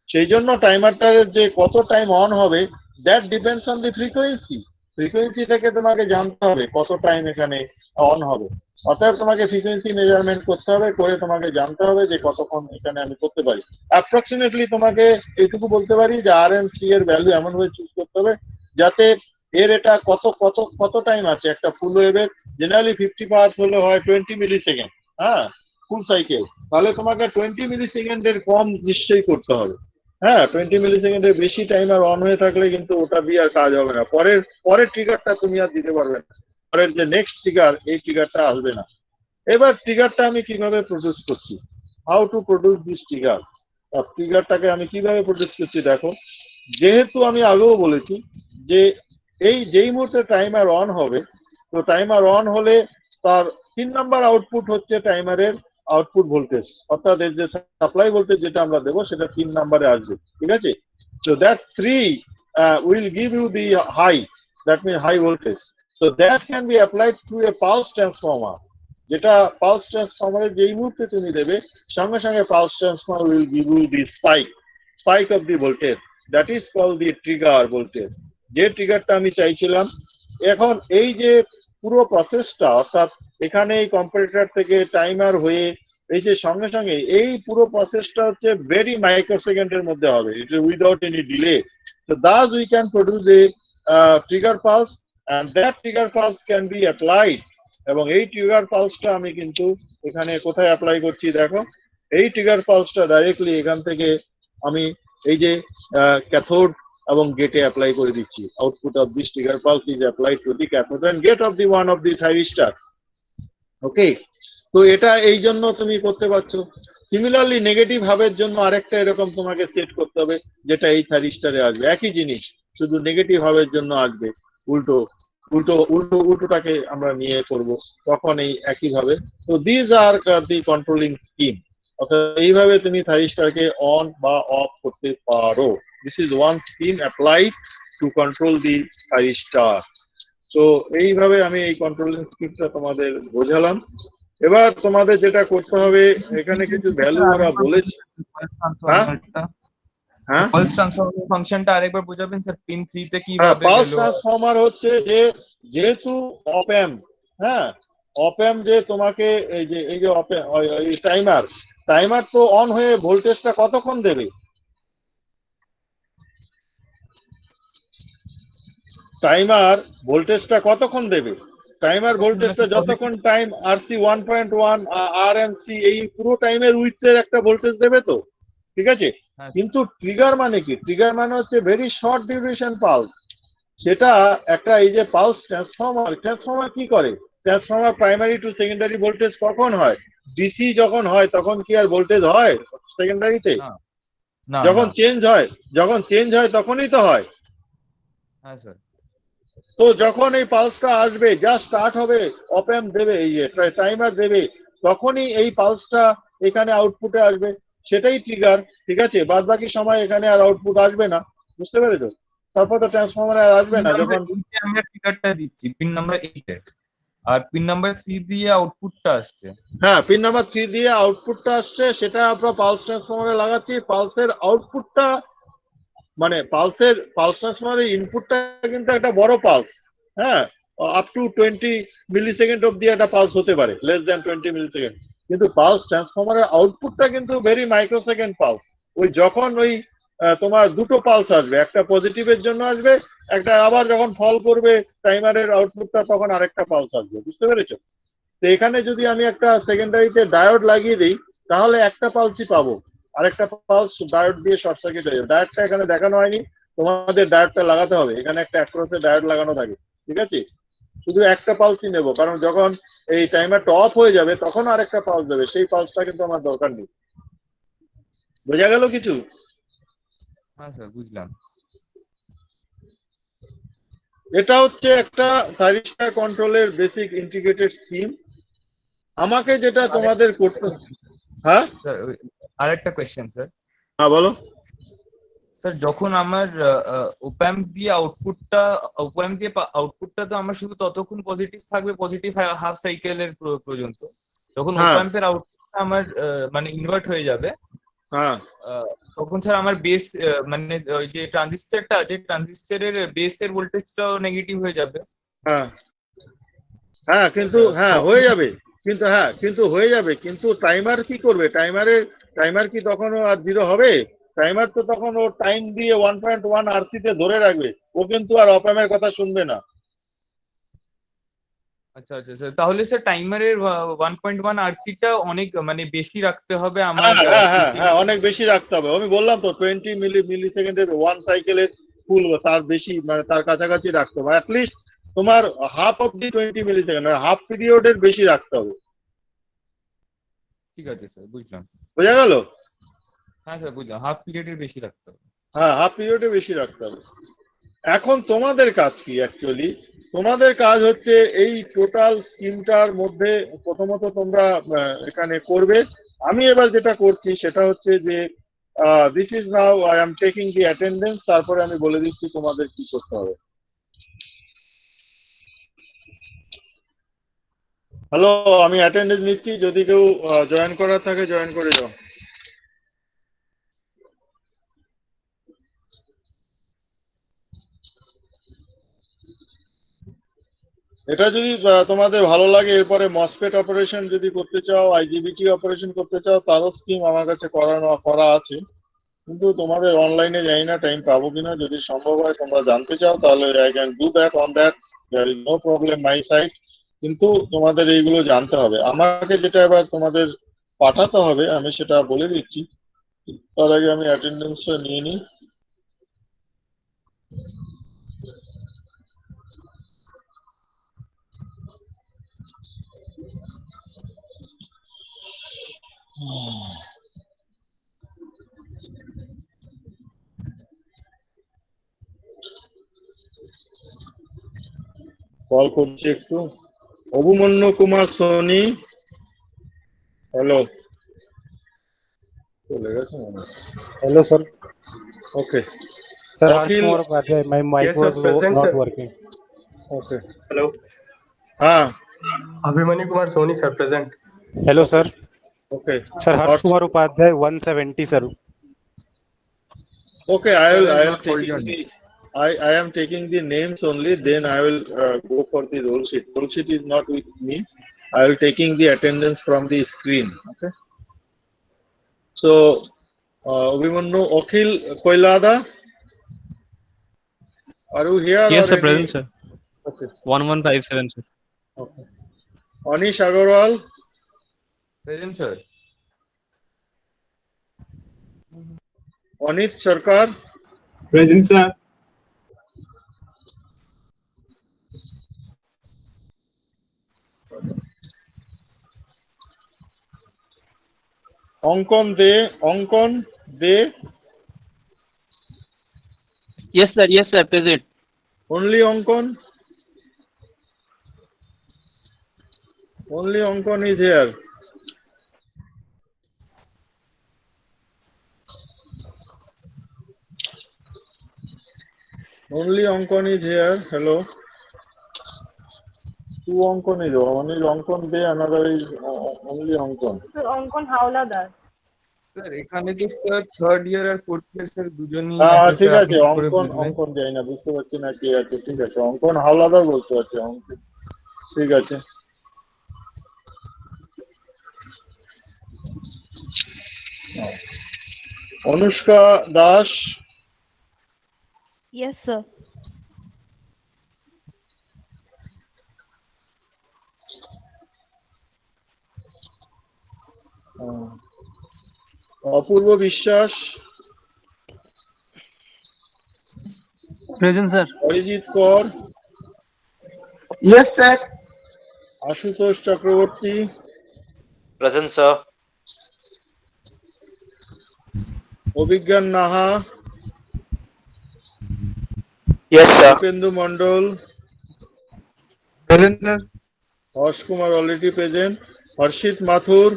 সেই জন্য টাইমারটার যে কত টাইম অন হবে, দ্যাট ডিপেন্ডস অন দি ফ্রিকোয়েন্সিটাকে তোমাকে জানতে হবে কত টাইম এখানে অন হবে। অতএব তোমাকে ফ্রিকোয়েন্সি মেজারমেন্ট করতে হবে, করে তোমাকে জানতে হবে যে কতক্ষণ এখানে আমি করতে পারি। অ্যাপ্রক্সিমেটলি তোমাকে এইটুকু বলতে পারি যে আর এন্ড সি এর ভ্যালু এমনভাবে চুজ করতে হবে যাতে এর এটা কত টাইম আছে। একটা ফুল ওয়েভের জেনারেলি 50 পাওয়ার হলে হয় 20 মিলি সেকেন্ড, হ্যাঁ, ফুল সাইকেল, তাহলে তোমাকে 20 মিলি সেকেন্ডের কম নিশ্চয়ই করতে হবে। হ্যাঁ, 20 মিলি সেকেন্ডের বেশি টাইমার অন হয়ে থাকলে কিন্তু ওটা দিয়ে আর কাজ হবে না, পরের ট্রিগারটা তুমি আর দিতে পারবে না, পরের যে নেক্সট ট্রিগার এই ট্রিগারটা আসবে না। এবার ট্রিগারটা আমি কিভাবে প্রডিউস করছি, how to produce this trigger, ট্রিগারটাকে আমি কিভাবে প্রডিউস করছি দেখো। যেহেতু আমি আগেও বলেছি যে যেই মুহূর্তে টাইমার অন হবে, তো টাইমার অন হলে তার 3 নাম্বার আউটপুট হচ্ছে টাইমারের আউটপুট ভোল্টেজ, অর্থাৎ এর যে সাপ্লাই ভোল্টেজ যেটা আমরা দেবো সেটা 3 নাম্বারে আসবে, ঠিক আছে। So that 3 will give you the high, that mean high voltage, so that can be applied through a pulse transformer, যেটা পালস ট্রান্সফর্মারের যেই মুহূর্তে তুমি দেবে সঙ্গে সঙ্গে pulse transformer will give you the spike of the voltage, that is called the trigger voltage. যে ট্রিগারটা আমি চাইছিলাম, এখন এই যে পুরো প্রসেসটা, অর্থাৎ এখানে এই কম্পারেটর থেকে টাইমার হয়ে এই যে সঙ্গে সঙ্গে এই পুরো প্রসেসটা হচ্ছে ভেরি মাইক্রোসেকেন্ডের মধ্যে হবে, it is without any delay. So thus we can produce a trigger pulse and that trigger pulse can be applied, এবং এই ট্রিগার পালসটা আমি কিন্তু এখানে কোথায় অ্যাপ্লাই করছি দেখো, এই ট্রিগার পালসটা ডাইরেক্টলি এখান থেকে আমি এই যে ক্যাথোড এবং গেটে অ্যাপ্লাই করে দিচ্ছি। Output of this trigger pulse is applied to the cathode and gate of the one of the thyristor. Okay, তো এটা এই জন্য তুমি করতে পারছো। সিমিলারলি নেগেটিভ হাবের জন্য আরেকটা এরকম তোমাকে সেট করতে হবে, যেটা এই থাইরিস্টারে আসবে, একই জিনিস, শুধু নেগেটিভ হাবের জন্য আসবে, উল্টো উল্টো উল্টো উল্টোটাকে আমরা নিয়ে করব, তখন এই একইভাবে। তো this are the controlling scheme. অর্থাৎ এইভাবে তুমি থাইরিস্টারকে অন বা অফ করতে পারো। This is one scheme applied to control the thyristor. তো এইভাবে আমি এই কন্ট্রোলিং স্কিমটা তোমাদের বোঝালাম। এবার তোমাদের যেটা করতে হবে, এখানে কিছু ভ্যালু ওরা বলেছে। হ্যাঁ হ্যাঁ, পালস ট্রান্সফর্মার ফাংশনটা আরেকবার বোঝাবেন স্যার, পিন 3 তে কিভাবে পালস ভ্যালু? ট্রান্সফর্মার হচ্ছে যে, যেহেতু অপ্যাম, হ্যাঁ অপ্যাম যে তোমাকে এই যে টাইমার টাইমার তো অন হয়ে ভোল্টেজটা কতক্ষণ দেবে? টাইমার ভোল্টেজটা কতক্ষণ দেবে? টাইমার ভোল্টেজটা যতক্ষণ টাইম আরসি 1.1 আরএমসি এই পুরো টাইমের উইথের একটা ভোল্টেজ দেবে তো, ঠিক আছে। হ্যাঁ। কিন্তু ট্রিগার মানে কি? ট্রিগার মানে হচ্ছে ভেরি শর্ট ডিউরেশন পালস। সেটা একটা এই যে পালস ট্রান্সফর্মার কি করে? Transformer primary to secondary voltage কখন হয়? ডিসি যখন হয় তখন কি আর ভোল্টেজ হয় সেকেন্ডারিতে? না, যখন চেঞ্জ হয় তখনই তো হয়। হ্যাঁ স্যার। তো যখন এই পালসটা আসবে, যা স্টার্ট হবে, অপ্যাম্প দেবে, এই টাইমার দেবে, তখনই এই পালসটা এখানে আউটপুটে আসবে, সেটাই ট্রিগার, ঠিক আছে। বাদ বাকি সময় এখানে আর আউটপুট আসবে না, বুঝতে পেরেছো? তারপর তো ট্রান্সফর্মার আর আসবে না যখন আমরা ট্রিগারটা দিচ্ছি পিন নাম্বার 8 এ, আর পিন নাম্বার 3 দিয়ে আউটপুটটা আসছে। হ্যাঁ, পিন নাম্বার 3 দিয়ে আউটপুটটা আসছে, সেটা আমরা পালস ট্রান্সফর্মারে লাগাচ্ছি। পালসের আউটপুটটা মানে পালস ট্রান্সফর্মারের ইনপুটটা কিন্তু একটা বড় পালস, হ্যাঁ, আপ টু 20 মিলি সেকেন্ড অব্দি একটা পালস হতে পারে, লেস দ্যান 20 মিলি সেকেন্ড। কিন্তু পালস ট্রান্সফর্মারের আউটপুটটা কিন্তু ভেরি মাইক্রো সেকেন্ড পালস। ওই যখন ওই তোমার দুটো পালস আসবে, একটা পজিটিভের জন্য আসবে, একটা আবার যখন ফল করবে টাইমারের আউটপুটটা, তখন আরেকটা পালস আসবে, বুঝতে পেরেছো? তো এখানে যদি আমি একটা সেকেন্ডারিতে ডায়োড লাগিয়ে দিই, তাহলে একটা পালসই পাবো, আরেকটা পালস ডায়োড দিয়ে শর্ট সার্কিট হয়ে যাবে। ডায়োডটা এখানে দেখানো হয়নি, তোমাদের ডায়োডটা লাগাতে হবে। এখানে একটা অ্যাক্রসে ডায়োড লাগানো থাকে, ঠিক আছে। শুধু একটা পালসই নেবো, কারণ যখন এই টাইমারটা অফ হয়ে যাবে তখন আরেকটা পালস দেবে, সেই পালসটা কিন্তু আমার দরকার নেই। বোঝা গেল কিছু? হ্যাঁ স্যার, বুঝলাম। এটা হচ্ছে একটা থাইরিস্টার কন্ট্রোলের বেসিক ইন্টিগ্রেটেড স্কিম। আমাকে যেটা তোমাদের করতে, হ্যাঁ স্যার আরেকটা কোশ্চেন স্যার। হ্যাঁ বলো। স্যার যখন আমার ওপ্যাম্প দিয়ে আউটপুটটা তো আমার শুধু ততক্ষণ পজিটিভ থাকবে, পজিটিভ হাফ সাইকেলের পর্যন্ত। যখন হ্যাঁ ওপ্যাম্পের আউটপুটটা আমার মানে ইনভার্ট হয়ে যাবে, হ্যাঁ তখন স্যার আমার বেস মানে ওই যে ট্রানজিস্টরটা আছে, ট্রানজিস্টরের বেসের ভোল্টেজটাও নেগেটিভ হয়ে যাবে। হ্যাঁ হ্যাঁ, কিন্তু হ্যাঁ হয়ে যাবে, কিন্তু হয়ে যাবে, কিন্তু টাইমার কি করবে? টাইমার কি তখন আর 0 হবে? টাইমার তো তখন ও টাইম দিয়ে 1.1 আরসি তে ধরে রাখবে, ও কিন্তু আর অপ্যামের কথা শুনবে না। আচ্ছা আচ্ছা স্যার, তাহলে স্যার টাইমারের 1.1 আরসি টা অনেক মানে বেশি রাখতে হবে আমার হ্যাঁ হ্যাঁ হ্যাঁ সুইচিং। হ্যাঁ, অনেক বেশি রাখতে হবে। আমি বললাম তো 20 মিলি সেকেন্ডের 1 সাইকেলের ফুল, তার বেশি, মানে তার কাছাকাছি রাখতে হবে। অ্যাটলিস্ট তোমার half of the 20 milli second, half পিরিয়ডের বেশি রাখতে হবে। ঠিক আছে স্যার, বুঝলাম। বোঝা গেল? হ্যাঁ স্যার বুঝলাম, হাফ পিরিয়ডের বেশি রাখতে হবে। হ্যাঁ, হাফ পিরিয়ডে বেশি রাখতে হবে। এখন তোমাদের কাজ কি? অ্যাকচুয়ালি তোমাদের কাজ হচ্ছে এই টোটাল স্কিমটার মধ্যে প্রথমত তোমরা এখানে করবে। আমি এবার যেটা করছি সেটা হচ্ছে যে this is now I am taking the attendance, তারপরে আমি বলে দিচ্ছি তোমাদের কি করতে হবে। হ্যালো, আমি অ্যাটেন্ডেন্স নিচ্ছি, যদি কেউ জয়েন করার থাকে জয়েন করে যাও। এটা যদি তোমাদের ভালো লাগে, এরপরে মসফেট অপারেশন যদি করতে চাও, আইজিবিটি অপারেশন করতে চাও, তারও স্কিম আমার কাছে করা আছে। কিন্তু তোমাদের অনলাইনে জানি না টাইম পাবো কিনা, যদি সম্ভব হয় তোমরা জানতে চাও তাহলে I can do that on that, there is no problem my side. কিন্তু তোমাদের এইগুলো জানতে হবে। আমাকে যেটা এবার তোমাদের পাঠাতে হবে আমি সেটা বলে দিচ্ছি। তার আগে আমি অ্যাটেন্ডেন্সটা নিয়ে নিই। কল করছি একটু। অভিমন্যু কুমার সোনি, হ্যালো, চলে গেছে মনে হয়। Hello, sir. Okay, Sir, Harsh Akhil, Kumar Upadhyay. My mic Yes, sir, was present, not sir. working. Okay, Hello. হ্যাঁ, Abhimanyu Kumar Soni, sir, present. Hello, sir. Okay, Sir, Harsh Kumar Upadhyay, 170, sir. okay, I am taking the names only, then I will go for the roll sheet. Roll sheet is not with me. I will taking the attendance from the screen. Okay. So, Abhimanyu, Akhil Koilada, are you here? Yes, sir, already? present, sir. Okay. 1157, sir. Okay. Anish Agarwal, Present, sir. Anit Sarkar, Present, sir. Onkon De, Yes, sir, present. only Onkon is here. Only Onkon is here. Hello. Two Onkon is there. One is Onkon De, another is only Onkon. Sir, Onkon Hawladar. Sir এখানে তো sir third ইয়ার আর fourth year sir দুজনই আছে ঠিক sir, আছে, আপনি কি করে বুঝবেন? অঙ্কন যাই না, বুঝতে পারছি না কে আছে। ঠিক আছে, অঙ্কন হাওলাদার বলতে পারছি, অঙ্কন ঠিক আছে। Anushka Das, Yes, sir. অপূর্ব বিশ্বাস, Present, sir. Arijit Kar, Yes, sir. Ashutosh Chakraborty, Present, sir. Abhigyan Naha, Yes, sir. Dipendu Mondal, Present, sir. Harsh Kumar already present, Harshit Mathur,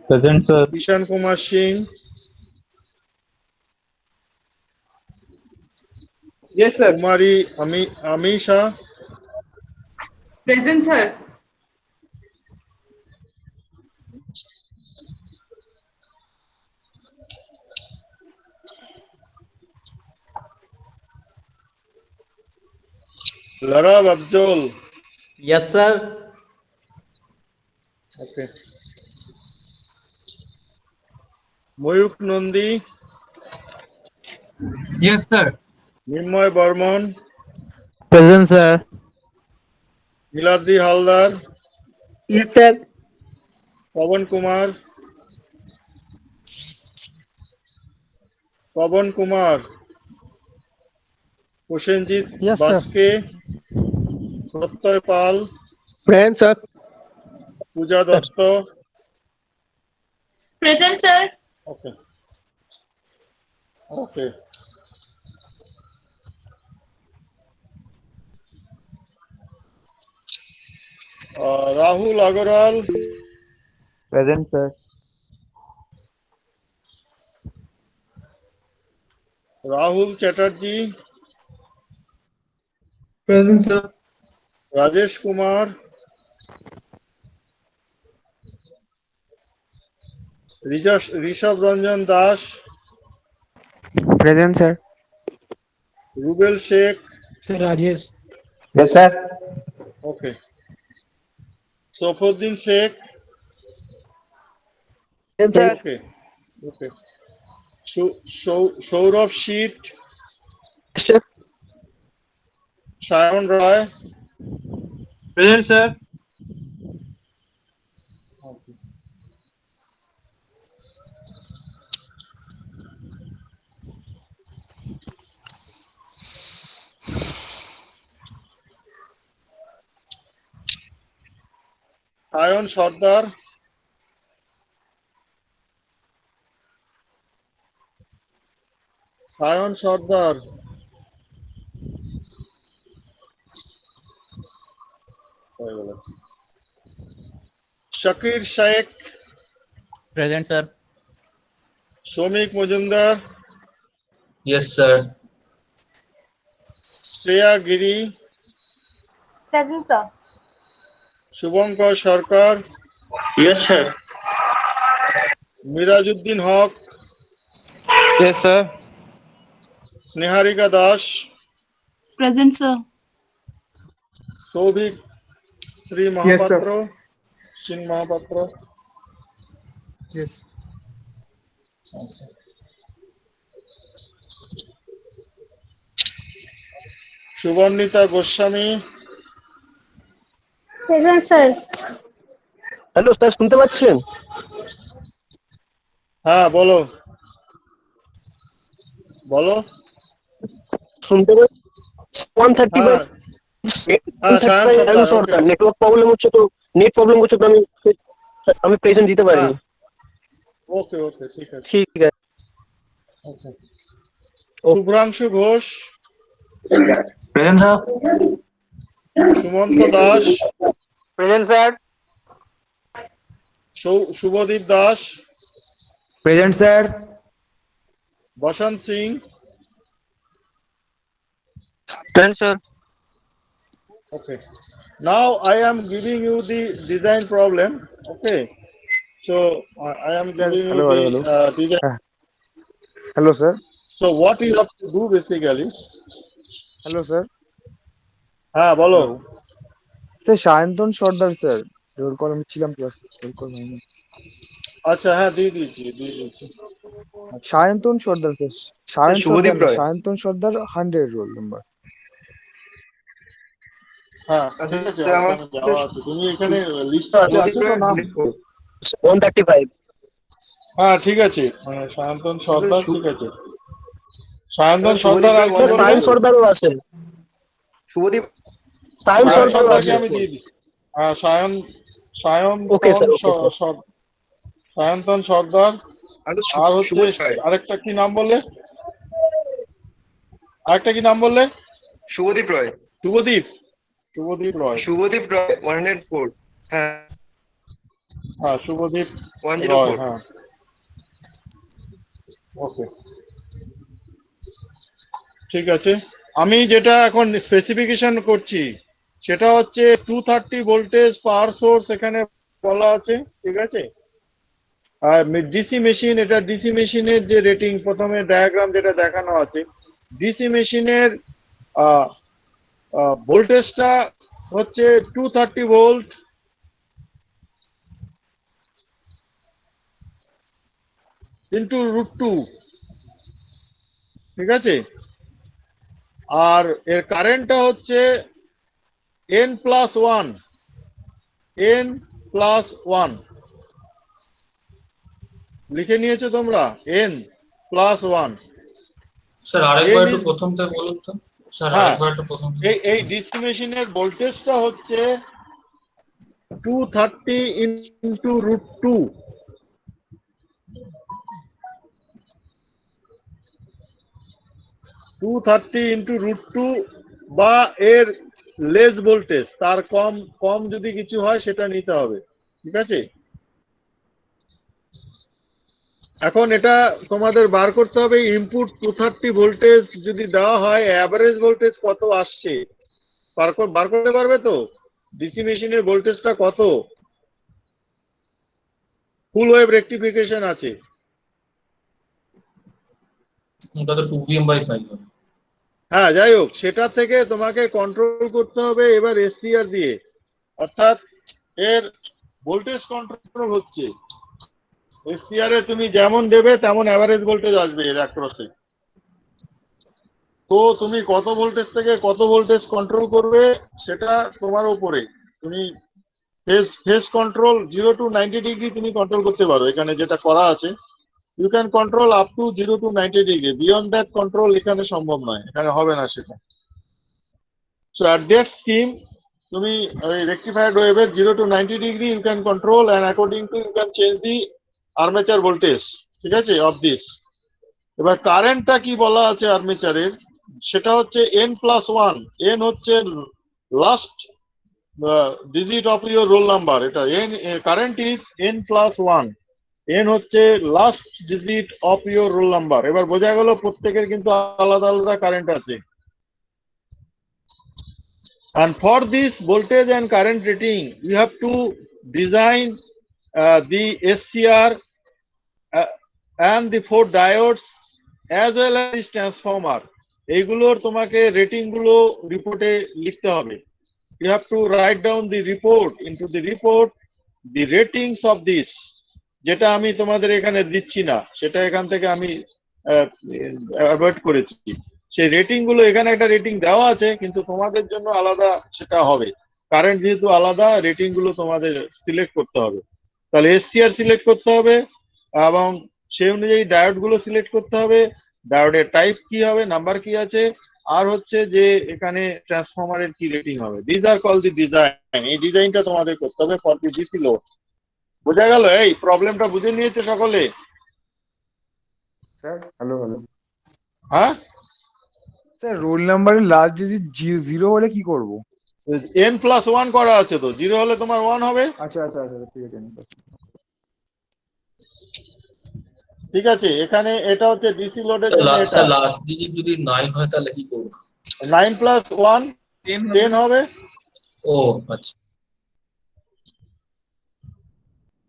Present, sir. Kishan Kumar Singh, Yes, sir. Kumari Amisha, Present, sir. Laurab Afzal. Yes, sir. Okay, Mayukh Nandi, Yes, sir. Nirmay Barman, Present, sir. Niladri Haldar, Yes, sir. Pawan Kumar, Prasenjit Baske, Pratyay Pal, Present, sir. পূজা Dutta. Present, sir. ওকে, ওকে, Rahul Agarwal, Present, sir. Rahul Chatterjee, Present, sir. Rajesh Kumar, Rishabh Ranjan Das, Present, sir. Rubel Sheikh. Sir, Rajesh. Yes, sir. ওকে, সফুদ্দিন শেখ। ওকে, ওকে, সৌরভ শীত, সায়ন রায়। Present, sir. Sayan সর্দার, সায়ন সর্দার, Shakir Sheikh, Present, sir. শ্রমিক Majumdar, Yes, sir. Shreya গিরি, Present, sir. Shubhankar সরকার, Yes, sir. Mirajuddin হক, Yes, sir. স্নেহারিকা Das, Present, sir. Souvik Shri Mahapatra, Singh Mahapatra, Yes. সুবর্ণিতা Goswami, Present, sir. Hello sir, শুনতে পাচ্ছেন? হ্যাঁ বলো বলো। শুনতে পাচ্ছেন? 135 হ্যাঁ হ্যাঁ, সায়ন সর্দার, okay. নেটওয়ার্ক প্রবলেম হচ্ছে তো, নেট প্রবলেম হচ্ছে তো আমি প্রেজেন্ট দিতে পারিনি। ওকে ওকে, ঠিক আছে। ঠিক আছে। Okay. Shubhranshu Ghosh, Present, sir. Sumanta Das, present sir. Shubhadeep Das, Present, sir. Basanta Singh, Present, sir. okay. Now I am giving you the design problem, okay. So I am giving you the design. Hello, sir. So what you have to do basically, Hello, sir. হ্যাঁ বলো। Sir, Sayantan সর্দার sir, roll call আমি ছিলাম plus roll call হয়নি। আচ্ছা হ্যাঁ দিয়ে দিয়েছি। সায়ন্তন সর্দার sir, Sayantan সর্দার 100 roll number. হ্যাঁ ঠিক আছে, আমার যাওয়া আছে। তুমি এখানে লিস্ট আছে তো নাম? 135। হ্যাঁ ঠিক আছে, সায়ন্তন সর্দার, ঠিক আছে। সায়ন্তন সর্দার আর কি সায়ন বলবে? সর্দারও আছেন। শুভদীপ সায়ন সায়ন সর্দারও সর্দারকে আছেন। আমি দিয়ে দিই। হ্যাঁ Sayantan Okay, sir, okay, Sayantan সর্দার, আর হচ্ছে আরেকটা কি নাম বললে? আরেকটা কি নাম বললে? শুভদীপ রয়। শুভদীপ, শুভদীপ রয়। শুভদীপ রয় 104। হ্যাঁ হ্যাঁ শুভদীপ 104। রয়, হ্যাঁ ওকে ঠিক আছে। আমি যেটা এখন স্পেসিফিকেশন করছি সেটা হচ্ছে 230 ভোল্টেজ পাওয়ার সোর্স এখানে বলা আছে, ঠিক আছে। আর ডিসি মেশিন, এটা ডিসি মেশিনের যে রেটিং প্রথমে ডায়াগ্রাম যেটা দেখানো আছে, ডিসি মেশিনের ভোল্টেজটা হচ্ছে 230 ভোল্ট ইন্টু √2, ঠিক আছে। আর এর কারেন্টটা হচ্ছে n+1, n+1 লিখে নিয়েছো তোমরা? n+1। স্যার আরেকবার একটু প্রথম থেকে বলুন তো। স্যার আরেকবার একটু প্রথম থেকে। এই ডিসি মেশিনের ভোল্টেজটা হচ্ছে 230 ইন্টু √2, বা এর লেস ভোল্টেজ, তার কম যদি কিছু হয় সেটা নিতে হবে, ঠিক আছে। এখন এটা তোমাদের বার করতে হবে, ইনপুট 230 ভোল্টেজ যদি দেওয়া হয়, অ্যাভারেজ ভোল্টেজ কত আসছে বার করতে পারবে তো? ডিসি মেশিনের ভোল্টেজটা কত? ফুল ওয়েভ রেকটিফিকেশন আছে, ওটা তো 2Vm/5 হবে। হ্যাঁ যাই হোক, সেটা থেকে তোমাকে কন্ট্রোল করতে হবে এবার এসসিআর দিয়ে, অর্থাৎ এর ভোল্টেজ কন্ট্রোল হচ্ছে এসসিআর এ তুমি যেমন দেবে তেমন অ্যাভারেজ ভোল্টেজ আসবে এর অ্যাক্রসে। তো তুমি কত ভোল্টেজ থেকে কত ভোল্টেজ কন্ট্রোল করবে সেটা তোমার উপরে। তুমি ফেজ কন্ট্রোল 0 to 90 ডিগ্রি তুমি কন্ট্রোল করতে পারো, এখানে যেটা করা আছে। You can control up to 0 to 90 degree, beyond that control এখানে সম্ভব নয়, এখানে হবে না সেটা। সো অ্যাট দ্যাট স্কিম তুমি ওই রেকটিফায়ার্ড ওয়েভের 0 to 90 degree you can control and according to you can change the armature voltage, ঠিক আছে, অফ দিস। এবার কারেন্টটা কি বলা আছে আর্মেচারের, সেটা হচ্ছে n+1। n হচ্ছে last digit of your roll number, এটা n, current is n+1। n হচ্ছে last digit of your roll number. এবার বোঝা গেল প্রত্যেকের কিন্তু আলাদা আলাদা কারেন্ট আছে। And for this voltage and current rating, you have to design the SCR and the 4 diodes as well as this transformer. এইগুলোর তোমাকে রেটিং গুলো রিপোর্টে লিখতে হবে। You have to write down the report, into the report the ratings of this, যেটা আমি তোমাদের এখানে দিচ্ছি না, সেটা এখান থেকে আমি অ্যাভয়েড করেছি। সেই রেটিং গুলো এখানে একটা রেটিং দেওয়া আছে, কিন্তু তোমাদের জন্য আলাদা সেটা হবে। কারেন্ট যেহেতু আলাদা, রেটিং গুলো তোমাদের সিলেক্ট করতে হবে। তাহলে এসসিআর সিলেক্ট করতে হবে এবং সেই অনুযায়ী ডায়োড গুলো সিলেক্ট করতে হবে। ডায়োডের টাইপ কি হবে, নাম্বার কি আছে, আর হচ্ছে যে এখানে ট্রান্সফরমারের কি রেটিং হবে। This are call the design. এই ডিজাইনটা তোমাদের করতে হবে ফর দি ডিসি লোড। বোঝা গেল? এই প্রবলেমটা বুঝে নিয়েছে সকলে? স্যার হ্যালো হ্যালো হ্যাঁ স্যার, রোল নাম্বারের লাস্ট ডিজিট 0 হলে কি করব? n+1 করা আছে তো, 0 হলে তোমার 1 হবে। আচ্ছা আচ্ছা আচ্ছা, ঠিক আছে। ঠিক আছে, এখানে এটা হচ্ছে ডিসি লোডের জন্য। এটা স্যার লাস্ট ডিজিট যদি 9 হয় তাহলে কি করব? 9+1 10 হবে। ও আচ্ছা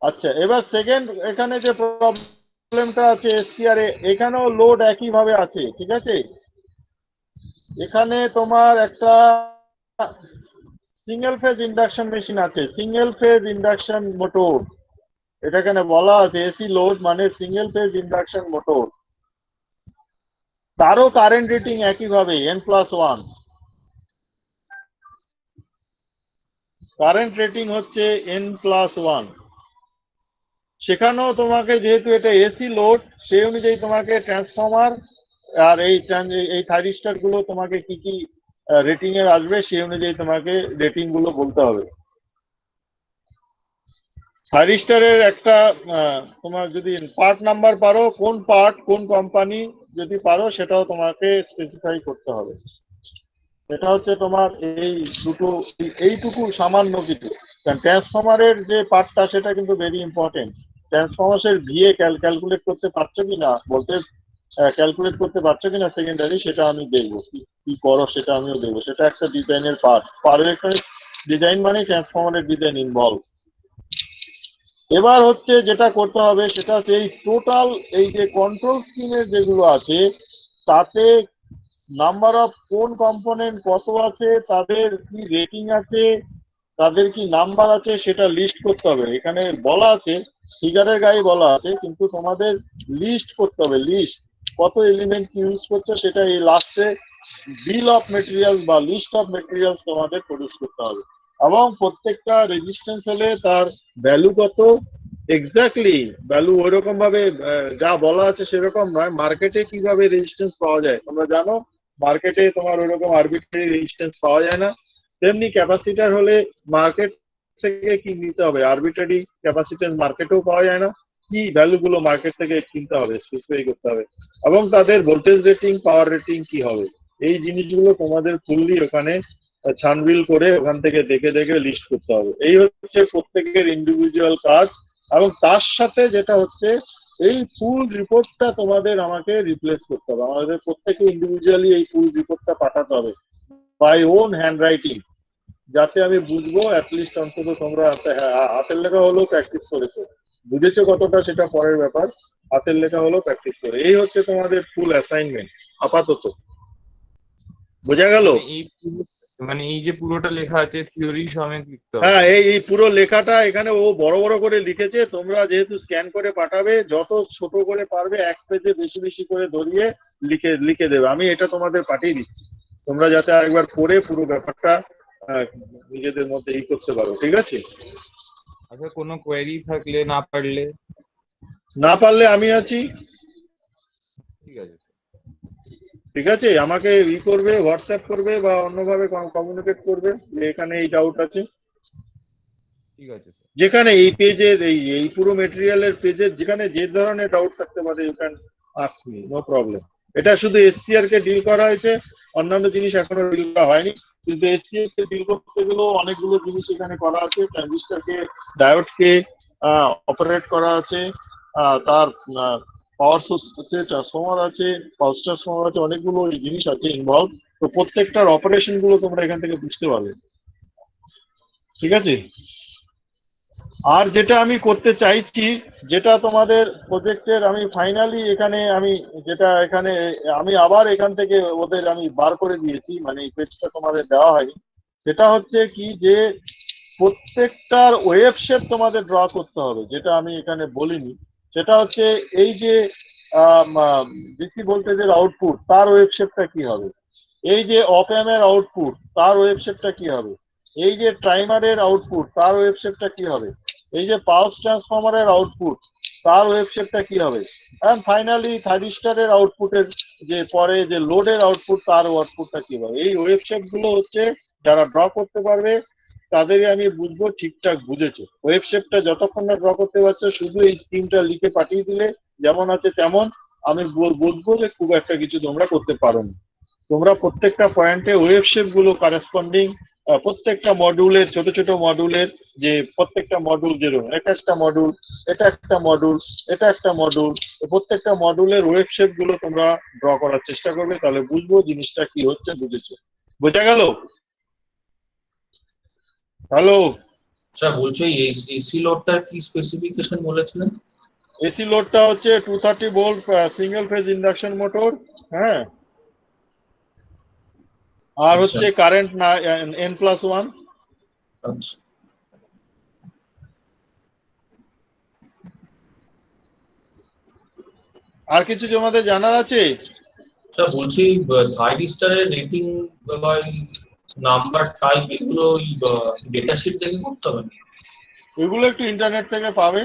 আচ্ছা, এবার সেকেন্ড এখানে যে প্রবলেমটা আছে এসসিআর এ, এখানেও লোড একই ভাবে আছে, ঠিক আছে। এখানে তোমার একটা সিঙ্গেল ফেজ ইন্ডাকশন মেশিন আছে, সিঙ্গেল ফেজ ইন্ডাকশন মোটর। এটা এখানে বলা আছে এসি লোড মানে সিঙ্গেল ফেজ ইন্ডাকশন মোটর। তারও কারেন্ট রেটিং একই ভাবে n+1। কারেন্ট রেটিং হচ্ছে n+1। সেখানেও তোমাকে, যেহেতু এটা এসি লোড, সেই অনুযায়ী তোমাকে ট্রান্সফরমার আর এই থাইরিস্টার গুলো তোমাকে কি কি রেটিং এর আসবে, সেই অনুযায়ী তোমাকে রেটিং গুলো বলতে হবে। থাইরিস্টারের একটা তোমার যদি পার্ট নাম্বার পারো, কোন পার্ট কোন কোম্পানি যদি পারো, সেটাও তোমাকে স্পেসিফাই করতে হবে। এটা হচ্ছে তোমার এই দুটো, এইটুকু সামান্য কিছু। কারণ ট্রান্সফরমারের যে পার্টটা সেটা কিন্তু ভেরি ইম্পর্টেন্ট। ট্রান্সফরমারের ভিএ ক্যালকুলেট করতে পারছো কিনা, ভোল্টেজ ক্যালকুলেট করতে পারছো কিনা সেকেন্ডারি, সেটা আমি দেখবো। কি করো সেটা আমিও দেখবো। সেটা একটা ডিজাইনের পার্ট। পাওয়ার ইলেকট্রনিক্স ডিজাইন মানে ট্রান্সফরমারের ডিজাইন ইনভলভ। এবার হচ্ছে যেটা করতে হবে সেটা হচ্ছে এই টোটাল এই যে কন্ট্রোল স্কিমের যেগুলো আছে, তাতে নাম্বার অফ কোন কম্পোনেন্ট কত আছে, তাদের কি রেটিং আছে, তাদের কি নাম্বার আছে, সেটা লিস্ট করতে হবে। এখানে বলা আছে, ফিগারের গায়ে বলা আছে, কিন্তু তোমাদের লিস্ট করতে হবে। লিস্ট কত এলিমেন্ট ইউজ করছো, সেটা এই লাস্টে বিল অফ মেটেরিয়ালস বা লিস্ট অফ মেটেরিয়ালস তোমাদের প্রডিউস করতে হবে। এবং প্রত্যেকটা রেজিস্ট্যান্স হলে তার ভ্যালু কত, এক্স্যাক্টলি ভ্যালু ওইরকম ভাবে যা বলা আছে সেরকম নয়। মার্কেটে কিভাবে রেজিস্ট্যান্স পাওয়া যায় তোমরা জানো, মার্কেটে তোমার ওইরকম আরবিট্রারি রেজিস্ট্যান্স পাওয়া যায় না। তেমনি ক্যাপাসিটার হলে মার্কেট থেকে কি নিতে হবে, আরবিট্রারি ক্যাপাসিট্যান্স মার্কেটেও পাওয়া যায় না। কি ভ্যালুগুলো মার্কেট থেকে কিনতে হবে, স্পেসিফাই করতে হবে। এবং তাদের ভোল্টেজ রেটিং, পাওয়ার রেটিং কি হবে, এই জিনিসগুলো তোমাদের ফুললি ওখানে ছানবিল করে ওখান থেকে দেখে দেখে লিস্ট করতে হবে। এই হচ্ছে প্রত্যেকের ইন্ডিভিজুয়াল কাজ। এবং তার সাথে যেটা হচ্ছে, এই ফুল রিপোর্টটা তোমাদের আমাকে রিপ্লেস করতে হবে। আমাদের প্রত্যেকে ইন্ডিভিজুয়ালি এই ফুল রিপোর্টটা পাঠাতে হবে বাই ওন হ্যান্ড রাইটিং, যাতে আমি বুঝবো। অ্যাটলিস্ট অন্তত তোমরা হাতের লেখা হলেও প্র্যাকটিস করেছো, বুঝেছো কতটা সেটা পরের ব্যাপার। হাতের লেখা হলেও প্র্যাকটিস করে, এই হচ্ছে তোমাদের ফুল অ্যাসাইনমেন্ট আপাতত। বোঝা গেল? মানে এই যে পুরোটা লেখা আছে থিওরি সমেত লিখতে হবে। হ্যাঁ, এই পুরো লেখাটা এখানে ও বড় বড় করে লিখেছে। তোমরা যেহেতু স্ক্যান করে পাঠাবে, যত ছোট করে পারবে এক পেজে বেশি বেশি করে ধরিয়ে লিখে দেবে। আমি এটা তোমাদের পাঠিয়ে দিচ্ছি, তোমরা যাতে আরেকবার পড়ে পুরো ব্যাপারটা নিজেদের মধ্যে এই করতে পারো। ঠিক আছে? আচ্ছা, কোনো কোয়েরি থাকলে না পারলে আমি আছি। ঠিক আছে। ঠিক আছে, আমাকে করবে, হোয়াটসঅ্যাপ করবে বা অন্যভাবে কমিউনিকেট করবে যে এখানে এই ডাউট আছে। ঠিক আছে স্যার। যেখানে এই পেজের এই পুরো মেটেরিয়ালের পেজের যেখানে যে ধরনের ডাউট থাকতে পারে you can ask me, no problem. এটা শুধু এসসিআর কে ডিল করা হয়েছে, অন্যান্য জিনিস এখনো ডিল করা হয়নি, কিন্তু এসসিআর কে ডিল করতে গেলেও অনেকগুলো জিনিস এখানে করা আছে। ট্রানজিস্টরকে, ডায়োডকে অপারেট করা আছে, তার পাওয়ার সোর্স আছে, ট্রান্সফর্মার আছে, পাওয়ার ট্রান্সফর্মার আছে, অনেকগুলো জিনিস আছে ইনভলভ। তো প্রত্যেকটার অপারেশন গুলো তোমরা এখান থেকে বুঝতে পারবে। ঠিক আছে, আর যেটা আমি করতে চাইছি, যেটা তোমাদের প্রজেক্টের আমি ফাইনালি এখানে আমি আবার এখান থেকে ওদের আমি বার করে দিয়েছি, মানে এই পেজটা তোমাদের দেওয়া হয়নি। সেটা হচ্ছে কি যে প্রত্যেকটার ওয়েভ শেপ তোমাদের ড্র করতে হবে, যেটা আমি এখানে বলিনি। সেটা হচ্ছে এই যে ডিসি ভোল্টেজের আউটপুট, তার ওয়েভ শেপটা কি হবে, এই যে অপ অ্যাম্পের আউটপুট, তার ওয়েভ শেপটা কি হবে, এই যে ট্রাইমারের আউটপুট, তার ওয়েভ শেপটা কি হবে, এই যে পাওয়ার ট্রান্সফর্মারের আউটপুট, তার ওয়েভ শেপটা কি হবে, এন্ড ফাইনালি থাইরিস্টরের আউটপুটের যে পরে যে লোডের আউটপুট, তার আউটপুটটা কি হবে। এই ওয়েভ শেপ গুলো হচ্ছে যারা ড্র করতে পারবে তাদেরই আমি বুঝবো ঠিকঠাক বুঝেছো। ওয়েভ শেপটা যতক্ষণ না ড্র করতে পারছো, শুধু এই স্কিমটা লিখে পাঠিয়ে দিলে যেমন আছে তেমন, আমি বুঝবো যে খুব একটা কিছু তোমরা করতে পারো না। তোমরা প্রত্যেকটা পয়েন্টে ওয়েভ শেপ গুলো কারেসপন্ডিং, প্রত্যেকটা মডিউলের ছোট ছোট মডিউলের যে প্রত্যেকটা মডিউল যেরকম একটা মডিউল, এটা একটা মডিউল, এটা একটা মডিউল, প্রত্যেকটা মডিউলের ওয়েভ শেপ গুলো তোমরা ড্র করার চেষ্টা করবে, তাহলে বুঝবো জিনিসটা কি হচ্ছে। বুঝেছো? বোঝা গেল? হ্যালো স্যার বলছো এই এসি লোডটার কি স্পেসিফিকেশন বলেছিলেন? এসি লোডটা হচ্ছে 230 volt single phase induction motor, হ্যাঁ, আর হচ্ছে কারেন্ট না N+1। আচ্ছা, আর কিছু তোমাদের জানার আছে? স্যার বলছি থাইরিস্টরের রেটিং বা নাম্বার টাইপ এগুলো ডেটা শিট দেখে করতে হবে? এগুলো একটু ইন্টারনেট থেকে পাবে,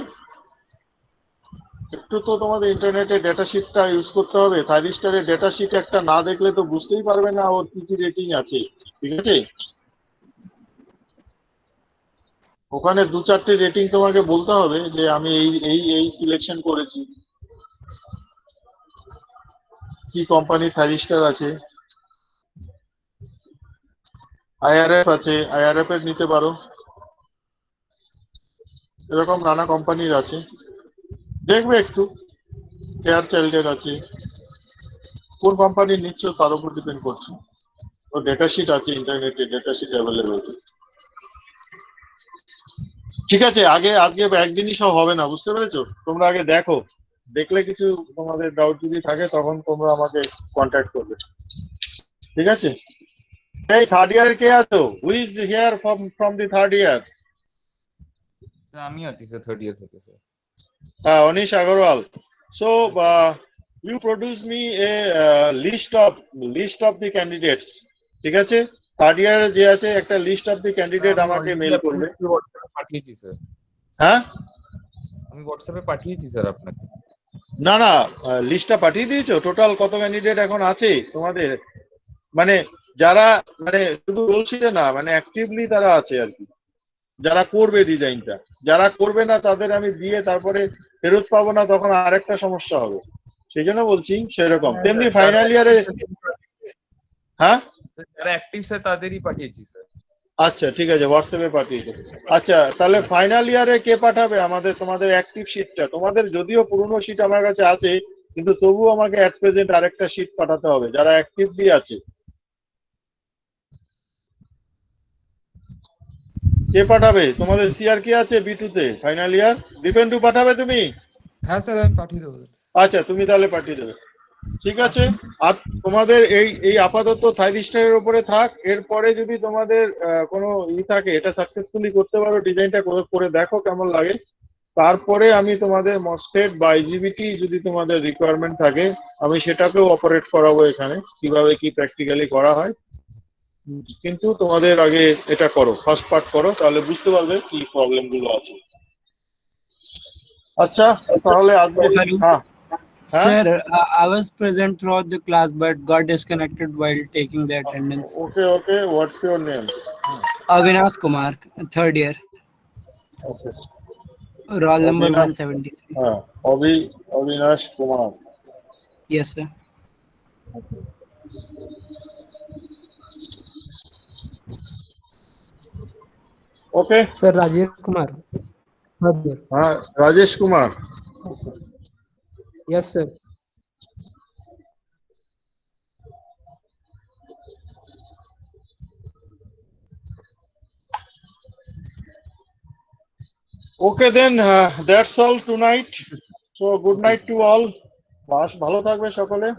একটু তো তোমাদের ইন্টারনেটে ডেটা শিটটা ইউজ করতে হবে। থাইরিস্টরের ডেটা শিট একটা না দেখলে তো বুঝতেই পারবে না ওর কি কি রেটিং আছে। ঠিক আছে, ওখানে 2-4টে রেটিং তোমাকে বলতে হবে যে আমি এই সিলেকশন করেছি, কি কোম্পানি থাইরিস্টর আছে, IRF আছে, IRF এর নিতে পারো, এরকম নানা কোম্পানির আছে, দেখবে একটু। কেয়ার চাইল্ডের আছে, কোন কোম্পানি নিচ্ছ তার উপর ডিপেন্ড করছে। ও ডেটা শিট আছে, ইন্টারনেটে ডেটা শিট অ্যাভেলেবল। ঠিক আছে, আজকে একদিনই সব হবে না, বুঝতে পেরেছো? তোমরা আগে দেখো, দেখলে কিছু তোমাদের ডাউট যদি থাকে তখন তোমরা আমাকে কন্ট্যাক্ট করবে। ঠিক আছে, এই থার্ড ইয়ারে কে আছো? Who is here from the third year? আমি আছি স্যার থার্ড ইয়ার থেকে স্যার। হ্যাঁ, Anish Agarwal. So you produce me a list of the candidates. ঠিক আছে, থার্ড ইয়ারে যে আছে একটা লিস্ট অফ দি ক্যান্ডিডেট আমাকে মেল করবে। পাঠিয়েছি স্যার। হ্যাঁ, আমি হোয়াটসঅ্যাপে পাঠিয়েছি স্যার আপনাকে। না না, লিস্টটা পাঠিয়ে দিয়েছো? টোটাল কত ক্যান্ডিডেট এখন আছে তোমাদের? মানে যারা মানে শুধু বলছি না, মানে অ্যাক্টিভলি তারা আছে আর কি, যারা করবে ডিজাইনটা। যারা করবে না তাদের আমি দিয়ে তারপরে ফেরত পাবো না, তখন আরেকটা সমস্যা হবে। সেই জন্য বলছি সেরকম। তেমনি ফাইনাল ইয়ারে, হ্যাঁ যারা অ্যাক্টিভ স্যার তাদেরই পাঠিয়েছি স্যার। আচ্ছা ঠিক আছে, হোয়াটসঅ্যাপে পাঠিয়েছো। আচ্ছা, তাহলে ফাইনাল ইয়ারে কে পাঠাবে তোমাদের অ্যাক্টিভ শিটটা? তোমাদের যদিও পুরনো শিট আমার কাছে আছে, কিন্তু তবুও আমাকে অ্যাট প্রেজেন্ট আরেকটা শিট পাঠাতে হবে যারা অ্যাক্টিভলি আছে। কে পাঠাবে? তোমাদের সিআর কে আছে B2 তে ফাইনাল ইয়ার? দীপেন্দু পাঠাবে তুমি? হ্যাঁ স্যার, আমি পাঠিয়ে দেবো। আচ্ছা, তুমি তাহলে পাঠিয়ে দেবে। ঠিক আছে, আর তোমাদের এই আপাতত থাইরিস্টরের উপরে থাক। এরপরে যদি তোমাদের কোনো থাকে, এটা সাকসেসফুলি করতে পারো, ডিজাইনটা করে দেখো কেমন লাগে। তারপরে আমি তোমাদের মসফেট বা IGBT যদি তোমাদের রিকোয়ারমেন্ট থাকে, আমি সেটাকেও অপারেট করাবো এখানে, কিভাবে কি প্র্যাকটিক্যালি করা হয়। কিন্তু তোমাদের আগে এটা করো, ফার্স্ট পার্ট করো, তাহলে বুঝতে পারবে কি প্রবলেম গুলো আছে। আচ্ছা, তাহলে আজকে Huh? Sir, I was present throughout the class but got disconnected while taking the attendance. Okay. What's your name? Avinash Kumar, third year, Okay. roll number Avinash. 173. Avinash Kumar. Yes, sir. Okay. Sir, Rajesh Kumar, third year. Rajesh Kumar. Yes, sir. Okay then, that's all tonight. So good night to all. ভালো থাকবে সকলে।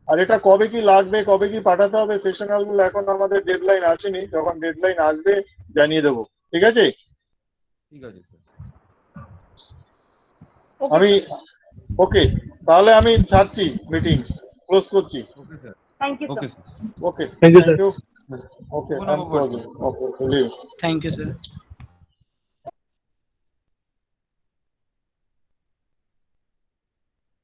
আর এটা কবে কি লাগবে, কবে কি পাঠাতে হবে সেশনাল গুলো এখন আমাদের ডেডলাইন আসেনি, যখন ডেডলাইন আসবে জানিয়ে দেবো, ঠিক আছে? ঠিক আছে স্যার। আমি ওকে, তাহলে আমি ছাড়ছি, মিটিং ক্লোজ করছি। Okay sir. Thank you, okay sir. Sir. Okay, Thank you, sir. ওকে, শুভ নববর্ষ। ওকে, লিভ। Thank you, sir.